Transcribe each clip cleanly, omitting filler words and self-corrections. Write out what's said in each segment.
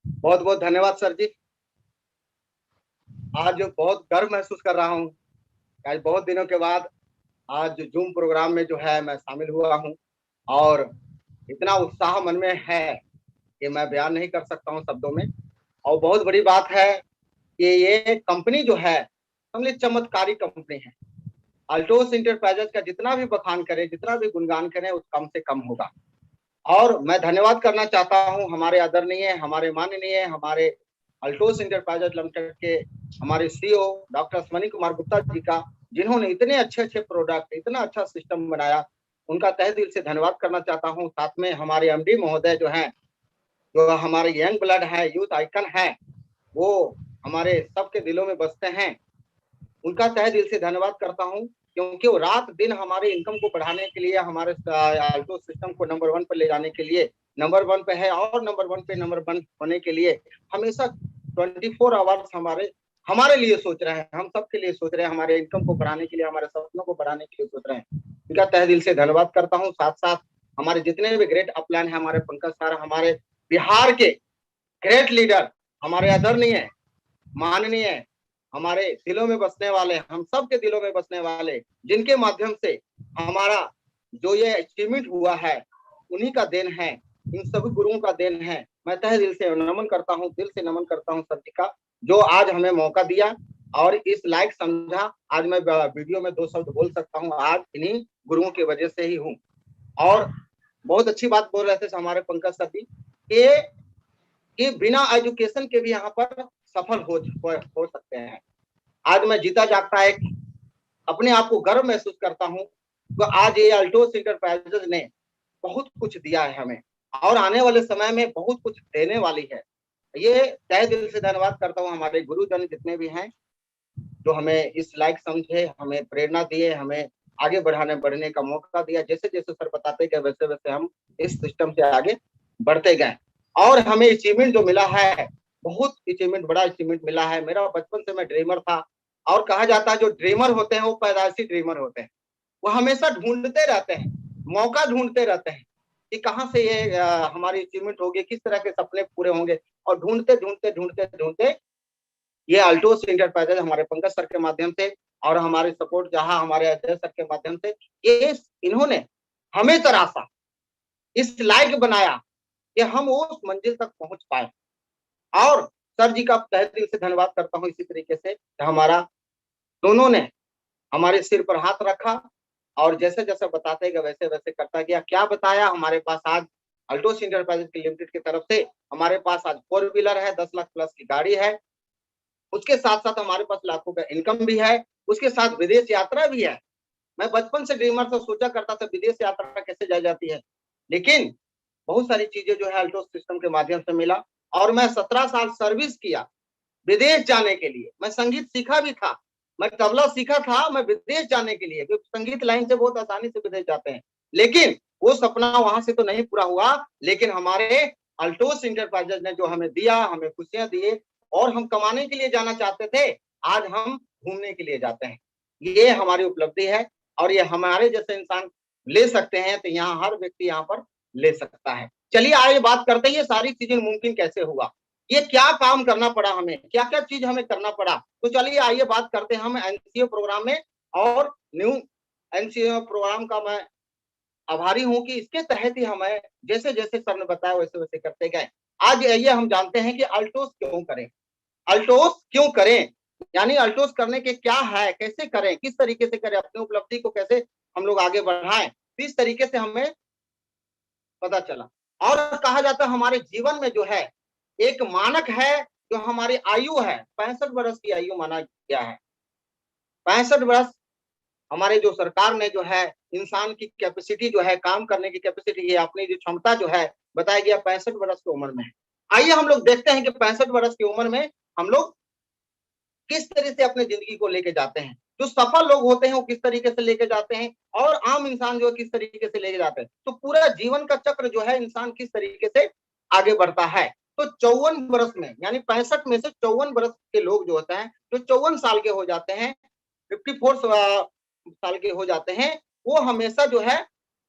बहुत बहुत धन्यवाद सर जी। आज बहुत गर्व महसूस कर रहा हूँ। आज बहुत दिनों के बाद आज जूम प्रोग्राम में जो है मैं शामिल हुआ हूँ, और इतना उत्साह मन में है कि मैं बयान नहीं कर सकता हूँ शब्दों में। और बहुत बड़ी बात है कि ये कंपनी जो है समझ चमत्कारी कंपनी है। अल्टोस इंटरप्राइजेज का जितना भी बखान करें, जितना भी गुणगान करें, उस कम से कम होगा। और मैं धन्यवाद करना चाहता हूं हमारे आदरणीय, हमारे माननीय, हमारे अल्टोस इंटरप्राइजेज लिमिटेड के हमारे सीईओ डॉक्टर अश्वनी कुमार गुप्ता जी का, जिन्होंने इतने अच्छे अच्छे प्रोडक्ट, इतना अच्छा सिस्टम बनाया। उनका तहे दिल से धन्यवाद करना चाहता हूं। साथ में हमारे एमडी महोदय जो हैं, जो हमारे यंग ब्लड है, यूथ आइकन है, वो हमारे सबके दिलों में बसते हैं। उनका तहे दिल से धन्यवाद करता हूं, क्योंकि वो रात दिन हमारे इनकम को बढ़ाने के लिए, हमारे आल्टो सिस्टम को नंबर 1 पर ले जाने के लिए, नंबर 1 पे है और नंबर 1 पे नंबर 1 होने के लिए हमेशा 24 आवर्स हमारे हमारे लिए सोच रहे हैं, हम सबके लिए सोच रहे हैं, हमारे इनकम को बढ़ाने के लिए, हमारे सपनों को बढ़ाने के लिए सोच रहे हैं। इनका तहे दिल से धन्यवाद करता हूँ। साथ साथ हमारे जितने भी ग्रेट अपलाइन है, हमारे पंकज सर, हमारे बिहार के ग्रेट लीडर, हमारे आदरणीय, माननीय, हमारे दिलों में बसने वाले, हम सबके दिलों में बसने वाले, जिनके माध्यम से हमारा जो ये अचीवमेंट हुआ है, उन्हीं का देन है, इन सभी गुरुओं का देन है। मैं तहे दिल से नमन करता हूँ, दिल से नमन करता हूँ सर जी का, जो आज हमें मौका दिया और इस लायक समझा। आज मैं वीडियो में 2 शब्द बोल सकता हूँ, आज इन्हीं गुरुओं की वजह से ही हूँ। और बहुत अच्छी बात बोल रहे थे हमारे पंकज सर जी कि बिना एजुकेशन के भी यहाँ पर सफल हो सकते हैं। आज मैं जीता जागता एक अपने आप को गर्व महसूस करता हूँ, तो आज ये अल्टोस इंटरप्राइजेज ने बहुत कुछ दिया है हमें, और आने वाले समय में बहुत कुछ देने वाली है। ये तहे दिल से धन्यवाद करता हूँ हमारे गुरुजन जितने भी हैं, जो हमें इस लायक समझे, हमें प्रेरणा दिए, हमें आगे बढ़ने का मौका दिया। जैसे जैसे सर बताते गए, वैसे वैसे हम इस सिस्टम से आगे बढ़ते गए, और हमें अचीवमेंट जो मिला है, बहुत अचीवमेंट, बड़ा अचीवमेंट मिला है। मेरा बचपन से मैं ड्रीमर था, और कहा जाता है जो ड्रीमर होते हैं वो पैदाइशी ड्रीमर होते हैं। वो हमेशा ढूंढते रहते हैं, मौका ढूंढते रहते हैं कि कहाँ से ये हमारी अचीवमेंट होगी, किस तरह के सपने पूरे होंगे। और ढूंढते ढूंढते ढूंढते ढूंढते ये अल्टोस इंटरप्राइजेज हमारे पंकज सर के माध्यम से, और हमारे सपोर्ट जहां हमारे अजय सर के माध्यम से, ये इन्होंने हमें तराशा, इस लायक बनाया कि हम उस मंजिल तक पहुंच पाए। और सर जी का तहे दिल से धन्यवाद करता हूं। इसी तरीके से हमारा दोनों ने हमारे सिर पर हाथ रखा, और जैसे जैसे बताते गए वैसे वैसे करता गया। क्या बताया, हमारे पास आज अल्टोस इंटरप्राइजेज की लिमिटेड की तरफ से हमारे पास आज 4 व्हीलर है, 10 लाख प्लस की गाड़ी है, उसके साथ साथ हमारे पास लाखों का इनकम भी है, उसके साथ विदेश यात्रा भी है। मैं बचपन से ड्रीमर था, सोचा करता था विदेश यात्रा कैसे जाई जाती है, लेकिन बहुत सारी चीजें जो है अल्टोस सिस्टम के माध्यम से मिला। और मैं 17 साल सर्विस किया विदेश जाने के लिए। मैं संगीत सीखा भी था, मैं तबला सीखा था, मैं विदेश जाने के लिए, क्योंकि संगीत लाइन से बहुत आसानी से विदेश जाते हैं। लेकिन वो सपना वहां से तो नहीं पूरा हुआ, लेकिन हमारे अल्टोस इंटरप्राइजेज ने जो हमें दिया, हमें खुशियां दिए। और हम कमाने के लिए जाना चाहते थे, आज हम घूमने के लिए जाते हैं। ये हमारी उपलब्धि है, और ये हमारे जैसे इंसान ले सकते हैं, तो यहाँ हर व्यक्ति यहाँ पर ले सकता है। चलिए आगे बात करते हैं, ये सारी चीजें मुमकिन कैसे हुआ, ये क्या काम करना पड़ा, हमें क्या क्या चीज हमें करना पड़ा। तो चलिए आइए बात करते हैं हम एनसीओ प्रोग्राम में। और न्यू एनसीओ प्रोग्राम का मैं आभारी हूं कि इसके तहत ही हमें जैसे जैसे सर ने बताया वैसे वैसे करते गए। आज आइए हम जानते हैं कि अल्टोस क्यों करें, अल्टोस क्यों करें, यानी अल्टोस करने के क्या है, कैसे करें, किस तरीके से करें, अपनी उपलब्धि को कैसे हम लोग आगे बढ़ाएं, इस तरीके से हमें पता चला। और कहा जाता है हमारे जीवन में जो है एक मानक है, जो हमारी आयु है 65 वर्ष की आयु माना गया है। 65 वर्ष हमारे जो सरकार ने जो है इंसान की कैपेसिटी जो है, काम करने की कैपेसिटी है, अपनी जो क्षमता जो है बताया गया 65 वर्ष की उम्र में है। आइए हम लोग देखते हैं कि 65 वर्ष की उम्र में हम लोग किस तरह से अपने जिंदगी को लेके जाते हैं। जो सफल लोग होते हैं वो किस तरीके से लेके जाते हैं, और आम इंसान जो है किस तरीके से लेके जाते हैं। तो पूरा जीवन का चक्र जो है इंसान किस तरीके से आगे बढ़ता है। तो 54 वर्ष में, यानी 65 में से 54 वर्ष के लोग जो होते हैं, जो 54 साल के हो जाते हैं, 54 साल के हो जाते हैं, वो हमेशा जो है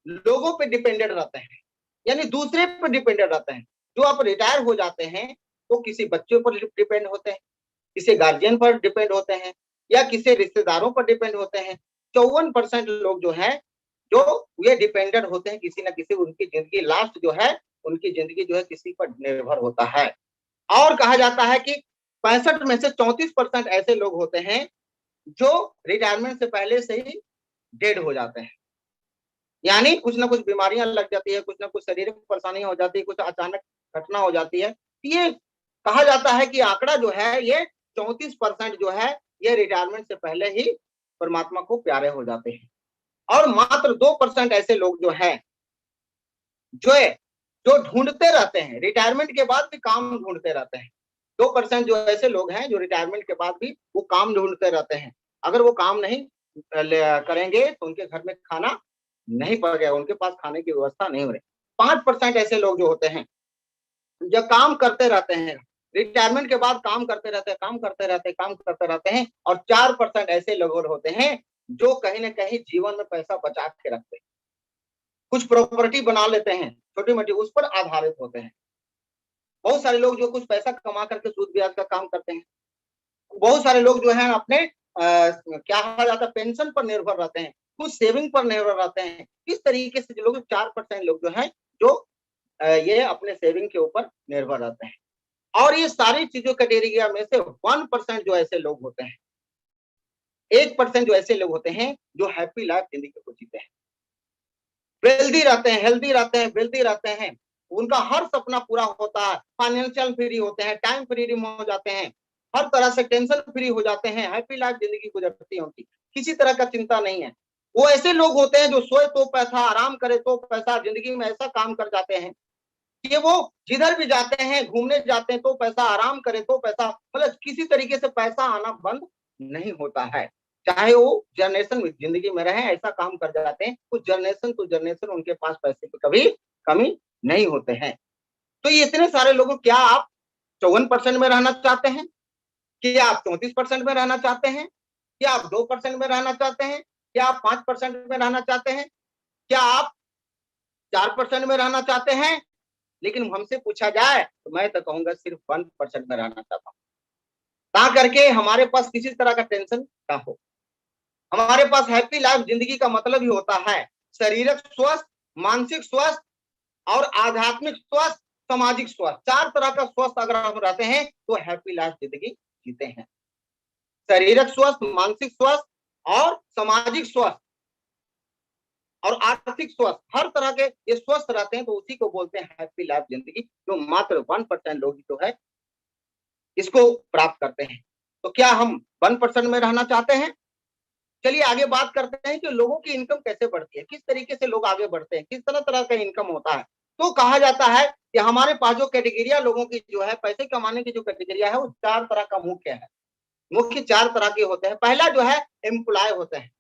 लोगों पे डिपेंडेंट रहते हैं, यानी दूसरे पे डिपेंडेंट रहते हैं। जो आप रिटायर हो जाते हैं, वो किसी बच्चे पर डिपेंड होते हैं, किसी गार्जियन पर डिपेंड होते हैं, या किसी रिश्तेदारों पर डिपेंड होते हैं। 54% लोग जो है, जो ये डिपेंडेंट होते हैं किसी न किसी, उनकी जिंदगी लास्ट जो है, उनकी जिंदगी जो है किसी पर निर्भर होता है। और कहा जाता है कि 65 में से 34% ऐसे लोग होते हैं जो रिटायरमेंट से पहले से ही डेड हो जाते हैं। यानी कुछ ना कुछ बीमारियां लग जाती है, कुछ ना कुछ शारीरिक परेशानियां हो जाती है, कुछ अचानक घटना हो जाती है। ये कहा जाता है कि आंकड़ा जो है ये 34% जो है, ये रिटायरमेंट से पहले ही परमात्मा को प्यारे हो जाते हैं। और मात्र 2% ऐसे लोग जो है, जो जो ढूंढते रहते हैं, रिटायरमेंट के बाद भी काम ढूंढते रहते हैं। 2% जो ऐसे लोग हैं जो रिटायरमेंट के बाद भी वो काम ढूंढते रहते हैं। अगर वो काम नहीं करेंगे तो उनके घर में खाना नहीं पड़ेगा, उनके पास खाने की व्यवस्था नहीं हो रही। 5% ऐसे लोग जो होते हैं, जो काम करते रहते हैं, रिटायरमेंट के बाद काम करते रहते हैं, काम करते रहते हैं, काम करते रहते हैं। और 4% ऐसे लोग होते हैं जो कहीं ना कहीं जीवन में पैसा बचा के रखते हैं, कुछ प्रॉपर्टी बना लेते हैं छोटी मोटी, उस पर आधारित होते हैं। बहुत सारे लोग जो कुछ पैसा कमा करके सूद ब्याज का काम करते हैं। बहुत सारे लोग जो है अपने क्या कहा जाता है, पेंशन पर निर्भर रहते हैं, कुछ सेविंग पर निर्भर रहते हैं। इस तरीके से जो लोग 4% लोग जो है, जो ये अपने सेविंग के ऊपर निर्भर रहते हैं। और ये सारी चीजों कैटेगरी में से 1% जो ऐसे लोग होते हैं, 1% जो ऐसे लोग होते हैं जो हैप्पी लाइफ जिंदगी को जीते हैं, वेल्दी रहते हैं, हेल्दी रहते हैं, वेल्दी रहते हैं, उनका हर सपना पूरा होता है, फाइनेंशियल फ्री होते हैं, टाइम फ्री हो जाते हैं, हर तरह से टेंशन फ्री हो जाते हैं, हैप्पी लाइफ जिंदगी गुजरती है उनकी, किसी तरह का चिंता नहीं है। वो ऐसे लोग होते हैं जो सोए तो पैसा, आराम करे तो पैसा, जिंदगी में ऐसा काम कर जाते हैं कि वो जिधर भी जाते हैं, घूमने जाते हैं तो पैसा, आराम करे तो पैसा, मतलब किसी तरीके से पैसा आना बंद नहीं होता है। चाहे वो जनरेशन में जिंदगी में रहे, ऐसा काम कर जाते हैं, कुछ जनरेशन टू जनरेशन उनके पास पैसे की कभी कमी नहीं होते हैं। तो ये इतने सारे लोगों, क्या आप 54% में रहना चाहते हैं? क्या आप 34% में रहना चाहते हैं? क्या आप 2% में रहना चाहते हैं? क्या आप 5% में रहना चाहते हैं? क्या आप 4% में रहना चाहते हैं? लेकिन हमसे पूछा जाए तो मैं तो कहूंगा सिर्फ 1% में रहना चाहता हूँ, ता करके हमारे पास किसी तरह का टेंशन ना हो। हमारे पास हैप्पी लाइफ जिंदगी का मतलब ही होता है शारीरिक स्वस्थ, मानसिक स्वस्थ और आध्यात्मिक स्वस्थ, सामाजिक स्वस्थ। 4 तरह का स्वस्थ अगर हम रहते हैं तो हैप्पी लाइफ जिंदगी जीते हैं। शारीरिक स्वस्थ, मानसिक स्वस्थ और सामाजिक स्वस्थ और आर्थिक स्वस्थ, हर तरह के ये स्वस्थ रहते हैं तो उसी को बोलते हैं हैप्पी लाइफ जिंदगी, जो मात्र 1% लोग जो है इसको प्राप्त करते हैं। तो क्या हम 1% में रहना चाहते हैं? चलिए आगे बात करते हैं कि लोगों की इनकम कैसे बढ़ती है, किस तरीके से लोग आगे बढ़ते हैं, किस तरह तरह का इनकम होता है। तो कहा जाता है कि हमारे पास जो कैटेगरिया लोगों की जो है, पैसे कमाने की जो कैटेगरिया है, वो 4 तरह का मुख्य है। मुख्य 4 तरह के होते हैं। पहला जो है एम्प्लॉय होते हैं।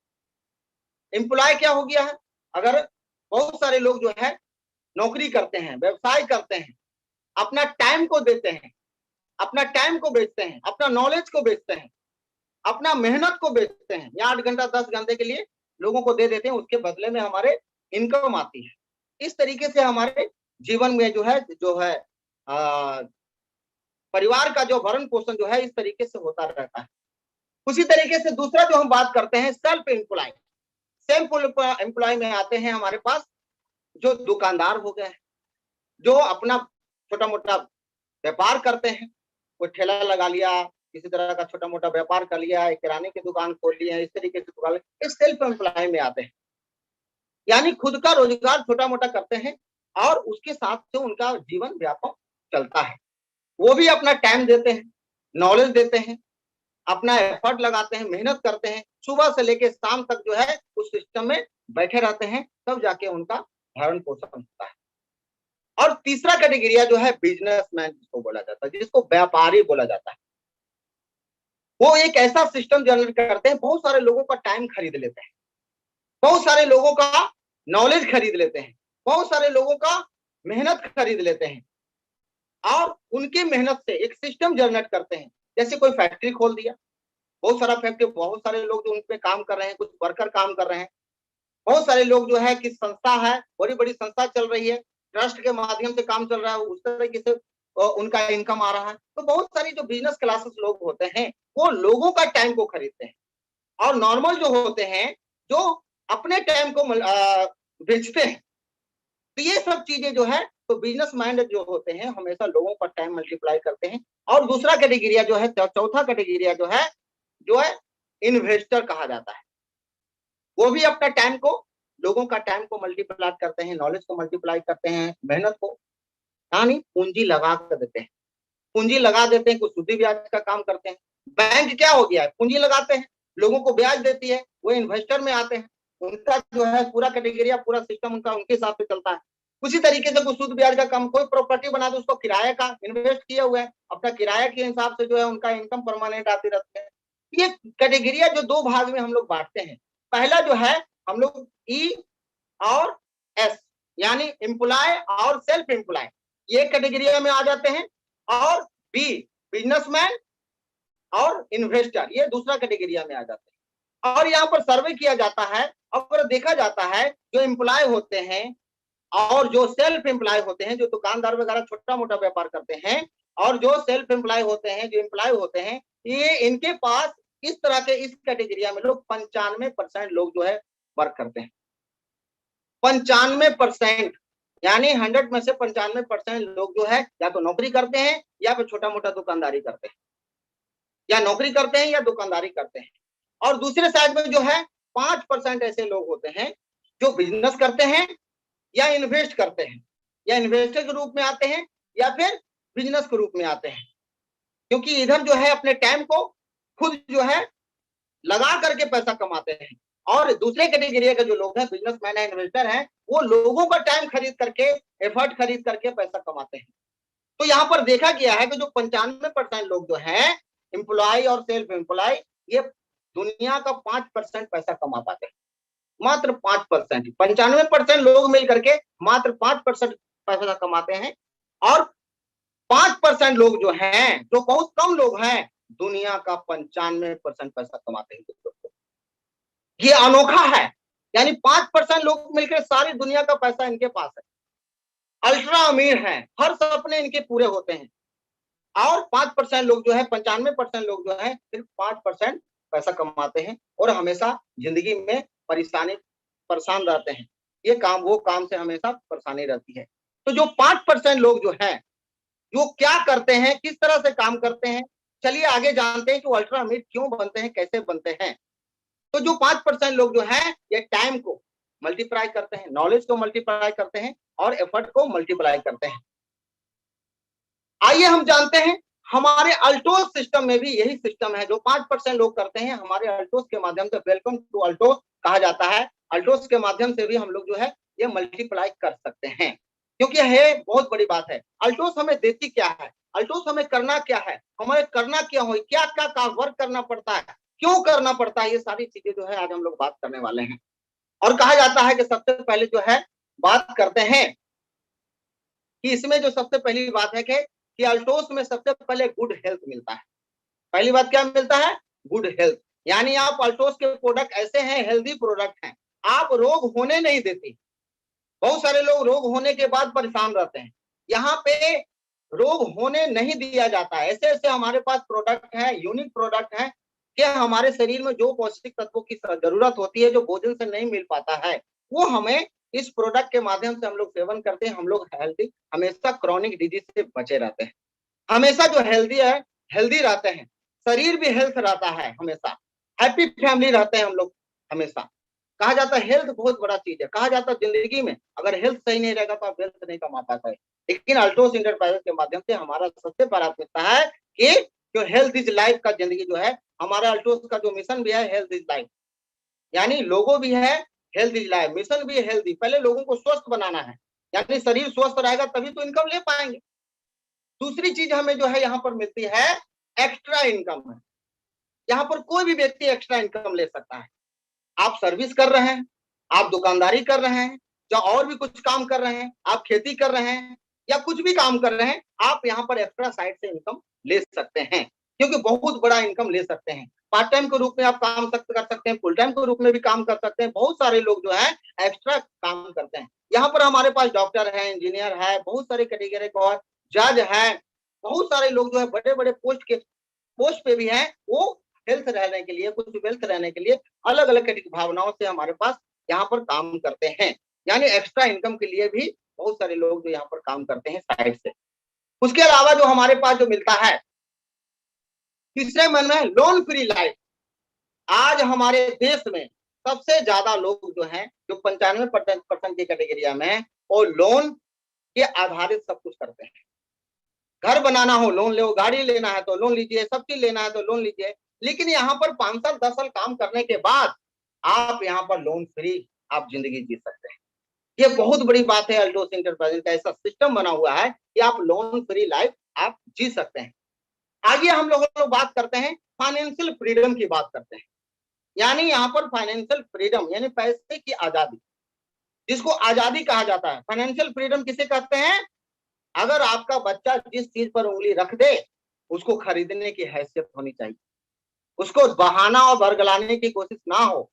एम्प्लॉय क्या हो गया है? अगर बहुत सारे लोग जो है नौकरी करते हैं, व्यवसाय करते हैं, अपना टाइम को देते हैं, अपना टाइम को बेचते हैं, अपना नॉलेज को बेचते हैं, अपना मेहनत को बेचते हैं, या 8 घंटा 10 घंटे के लिए लोगों को दे देते हैं, उसके बदले में हमारे इनकम आती है। इस तरीके से हमारे जीवन में जो है आ, परिवार का जो भरण पोषण जो है इस तरीके से होता रहता है। उसी तरीके से दूसरा जो हम बात करते हैं सेल्फ एम्प्लॉय। सेल्फ एम्प्लॉय में आते हैं हमारे पास जो दुकानदार हो गए, जो अपना छोटा मोटा व्यापार करते हैं, कोई ठेला लगा लिया, किसी तरह का छोटा मोटा व्यापार कर लिया, किराने की दुकान खोल ली है, इस तरीके से दुकान, इस सेल्फ एम्प्लॉय में आते हैं। यानी खुद का रोजगार छोटा मोटा करते हैं और उसके साथ से उनका जीवन व्यापक चलता है। वो भी अपना टाइम देते हैं, नॉलेज देते हैं, अपना एफर्ट लगाते हैं, मेहनत करते हैं, सुबह से लेकर शाम तक जो है उस सिस्टम में बैठे रहते हैं, तब जाके उनका भरण पोषण होता है। और तीसरा कैटेगरिया जो है बिजनेसमैन जिसको बोला जाता है, जिसको व्यापारी बोला जाता है। वो एक ऐसा सिस्टम जनरेट करते हैं, बहुत सारे लोगों का टाइम खरीद लेते हैं, बहुत सारे लोगों का नॉलेज खरीद लेते हैं, बहुत सारे लोगों का मेहनत खरीद लेते हैं और उनकी मेहनत से एक सिस्टम जनरेट करते हैं। जैसे कोई फैक्ट्री खोल दिया, बहुत सारा फैक्ट्री, बहुत सारे लोग जो उन पे काम कर रहे हैं, कुछ वर्कर काम कर रहे हैं, बहुत सारे लोग जो है कि संस्था है, बड़ी बड़ी संस्था चल रही है, ट्रस्ट के माध्यम से काम चल रहा है, उस तरीके से उनका इनकम आ रहा है। तो बहुत सारी जो बिजनेस क्लासेस लोग होते हैं वो लोगों का टाइम को खरीदते हैं, और नॉर्मल जो होते हैं जो अपने टाइम को बेचते हैं। तो ये सब चीजें जो है, तो बिजनेस माइंड जो होते हैं हमेशा लोगों का टाइम मल्टीप्लाई करते हैं। और दूसरा कैटेगरिया जो है, चौथा कैटेगरिया जो है इन्वेस्टर कहा जाता है। वो भी अपना टाइम को, लोगों का टाइम को मल्टीप्लाई करते हैं, नॉलेज को मल्टीप्लाई करते हैं, मेहनत को, यानी पूंजी लगा कर देते हैं। पूंजी लगा देते हैं, कुछ सूदी ब्याज का काम करते हैं। बैंक क्या हो गया है, पूंजी लगाते हैं, लोगों को ब्याज देती है, वो इन्वेस्टर में आते हैं। उनका जो है पूरा कैटेगरिया, पूरा सिस्टम उनका उनके हिसाब से चलता है। उसी तरीके से कुछ सूद ब्याज का काम, कोई प्रॉपर्टी बना दो, उसको किराए का इन्वेस्ट किया हुआ है, अपना किराया के हिसाब से जो है उनका इनकम परमानेंट आती रहती है। ये कैटेगरिया जो दो भाग में हम लोग बांटते हैं। पहला जो है हम लोग ई और एस, यानी एम्प्लॉय और सेल्फ एम्प्लॉय, ये कैटेगरिया में आ जाते हैं। और बी बिजनेसमैन और इन्वेस्टर, ये दूसरा कैटेगरिया में आ जाते हैं। और यहाँ पर सर्वे किया जाता है, अगर देखा जाता है जो एम्प्लॉय होते हैं और जो सेल्फ एम्प्लॉय होते हैं, जो दुकानदार वगैरह छोटा मोटा व्यापार करते हैं, और जो सेल्फ एम्प्लॉय होते हैं, जो एम्प्लॉय होते हैं, ये इनके पास इस तरह के इस कैटेगरिया में लोग 95% लोग जो है वर्क करते हैं। 95%, यानी 100 में से 95% लोग जो है या तो नौकरी करते हैं या फिर छोटा मोटा दुकानदारी करते हैं, या नौकरी करते हैं या दुकानदारी करते हैं। और दूसरे साइड में जो है 5% ऐसे लोग होते हैं जो बिजनेस करते हैं या इन्वेस्ट करते हैं, या इन्वेस्टर के रूप में आते हैं या फिर बिजनेस के रूप में आते हैं। क्योंकि इधर जो है अपने टाइम को खुद जो है लगा करके पैसा कमाते हैं, और दूसरे कैटेगरी के जो लोग हैं, बिजनेसमैन है, इन्वेस्टर हैं, वो लोगों का टाइम खरीद करके, एफर्ट खरीद करके पैसा कमाते हैं। तो यहाँ पर देखा गया है कि जो 95% लोग जो हैं एम्प्लॉय और सेल्फ एम्प्लॉय, ये दुनिया का 5% पैसा कमा पाते हैं। मात्र 5%, 95% लोग मिल करके मात्र 5% पैसा कमाते हैं। और 5% लोग जो हैं, जो बहुत कम लोग हैं, दुनिया का 95% पैसा कमाते हैं। ये अनोखा है, यानी 5% लोग मिलकर सारी दुनिया का पैसा इनके पास है, अल्ट्रा अमीर हैं, हर सपने इनके पूरे होते हैं। और 5% लोग जो है, 95% लोग जो है सिर्फ 5% पैसा कमाते हैं और हमेशा जिंदगी में परेशान रहते हैं। ये काम वो काम से हमेशा परेशानी रहती है। तो जो 5% लोग जो है, जो क्या करते हैं, किस तरह से काम करते हैं, चलिए आगे जानते हैं कि अल्ट्रा अमीर क्यों बनते हैं, कैसे बनते हैं। तो जो 5% लोग जो है, ये टाइम को मल्टीप्लाई करते हैं, नॉलेज को मल्टीप्लाई करते हैं और एफर्ट को मल्टीप्लाई करते हैं। आइए हम जानते हैं, हमारे अल्टोस सिस्टम में भी यही सिस्टम है, जो 5% लोग करते हैं। हमारे अल्टोस के माध्यम से, वेलकम टू अल्टोस कहा जाता है, अल्टोस के माध्यम से भी हम लोग जो है ये मल्टीप्लाई कर सकते हैं। क्योंकि ये बहुत बड़ी बात है। अल्टोस हमें देती क्या है, अल्टोस हमें करना क्या है, हमें करना क्या हो, क्या क्या काम वर्क करना पड़ता है, क्यों करना पड़ता है, ये सारी चीजें जो है आज हम लोग बात करने वाले हैं। और कहा जाता है कि सबसे पहले जो है बात करते हैं कि इसमें जो सबसे पहली बात है कि अल्टोस में सबसे पहले गुड हेल्थ मिलता है। पहली बात क्या मिलता है, गुड हेल्थ। यानी आप अल्टोस के प्रोडक्ट ऐसे हैं, हेल्दी प्रोडक्ट हैं, आप रोग होने नहीं देती। बहुत सारे लोग रोग होने के बाद परेशान रहते हैं, यहाँ पे रोग होने नहीं दिया जाता है। ऐसे ऐसे हमारे पास प्रोडक्ट है, यूनिक प्रोडक्ट है कि हमारे शरीर में जो पौष्टिक तत्वों की जरूरत होती है, जो भोजन से नहीं मिल पाता है, वो हमें इस प्रोडक्ट के माध्यम से हम लोग सेवन करते हैं। हम लोग हेल्दी, हमेशा क्रॉनिक डिजीज से बचे रहते हैं, हमेशा जो हेल्दी है, हेल्दी रहते हैं, शरीर भी हेल्थ रहता है, हमेशा हैप्पी फैमिली रहते हैं हम लोग हमेशा। कहा जाता है हेल्थ बहुत बड़ा चीज है। कहा जाता है जिंदगी में अगर हेल्थ सही नहीं रहेगा तो आप वेल्थ नहीं कमा पाते। लेकिन अल्टोस इंटरप्राइजेस के माध्यम से हमारा सबसे प्राथमिकता है कि जो हेल्थ इज लाइफ का जिंदगी जो है, हमारा अल्टोस का जो मिशन भी है, हेल्थ इज लाइफ, यानी लोगो भी है, हेल्थ इज लाइफ, मिशन भी है हेल्थी। पहले लोगों को स्वस्थ बनाना है, यानी शरीर स्वस्थ रहेगा तभी तो इनकम ले पाएंगे। दूसरी चीज हमें जो है यहाँ पर मिलती है एक्स्ट्रा इनकम है। यहाँ पर कोई भी व्यक्ति एक्स्ट्रा इनकम ले सकता है। आप सर्विस कर रहे हैं, आप दुकानदारी कर रहे हैं, या और भी कुछ काम कर रहे हैं, आप खेती कर रहे हैं या कुछ भी काम कर रहे हैं, आप यहाँ पर एक्स्ट्रा साइड से इनकम ले सकते हैं, क्योंकि बहुत बड़ा इनकम ले सकते हैं। पार्ट टाइम के रूप में आप काम कर सकते हैं, फुल टाइम के रूप में भी काम कर सकते हैं। बहुत सारे लोग जो है एक्स्ट्रा काम करते हैं। यहाँ पर हमारे पास डॉक्टर है, इंजीनियर है, बहुत सारे कैटेगरी को, जज है, बहुत सारे लोग जो है बड़े बड़े पोस्ट पे भी हैं, वो हेल्थ रहने के लिए, कुछ वेल्थ रहने के लिए अलग अलग भावनाओं से हमारे पास यहाँ पर काम करते हैं। यानी एक्स्ट्रा इनकम के लिए भी बहुत सारे लोग जो यहाँ पर काम करते हैं साइड से। उसके अलावा जो हमारे पास जो मिलता है तीसरे मन में लोन फ्री लाइफ। आज हमारे देश में सबसे ज्यादा लोग जो हैं, जो 95% की कैटेगरी में है, वो लोन के आधारित सब कुछ करते हैं। घर बनाना हो लोन लो, गाड़ी लेना है तो लोन लीजिए, सब चीज लेना है तो लोन लीजिए। लेकिन यहाँ पर 5 साल 10 साल काम करने के बाद आप यहाँ पर लोन फ्री आप जिंदगी जी सकते हैं। ये बहुत बड़ी बात है। अल्टोस इंटरप्राइजेज का ऐसा सिस्टम बना हुआ है कि आप लोन फ्री लाइफ आप जी सकते हैं। आगे हम लोग बात करते हैं फाइनेंशियल फ्रीडम की बात करते हैं। यानी यहाँ पर फाइनेंशियल फ्रीडम यानी पैसे की आजादी, जिसको आजादी कहा जाता है। फाइनेंशियल फ्रीडम किसे कहते हैं? अगर आपका बच्चा जिस चीज पर उंगली रख दे उसको खरीदने की हैसियत होनी चाहिए, उसको बहाना और बरगलाने की कोशिश ना हो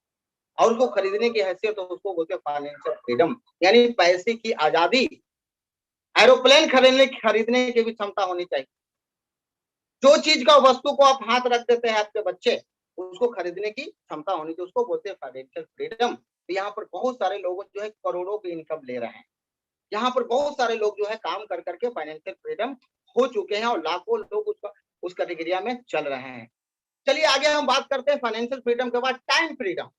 और उसको खरीदने की हैसियत हो, उसको बोलते हैं फाइनेंशियल फ्रीडम यानी पैसे की आजादी। एरोप्लेन खरीदने की भी क्षमता होनी चाहिए। जो चीज का वस्तु को आप हाथ रख देते हैं आपके बच्चे, उसको खरीदने की क्षमता होनी चाहिए, उसको बोलते हैं फाइनेंशियल फ्रीडम। तो यहाँ पर बहुत सारे लोग जो है करोड़ों की इनकम ले रहे हैं। यहाँ पर बहुत सारे लोग जो है काम कर करके फाइनेंशियल फ्रीडम हो चुके हैं और लाखों लोग उस कैटेगरी में चल रहे हैं। चलिए आगे हम बात करते हैं फाइनेंशियल फ्रीडम के बाद टाइम फ्रीडम।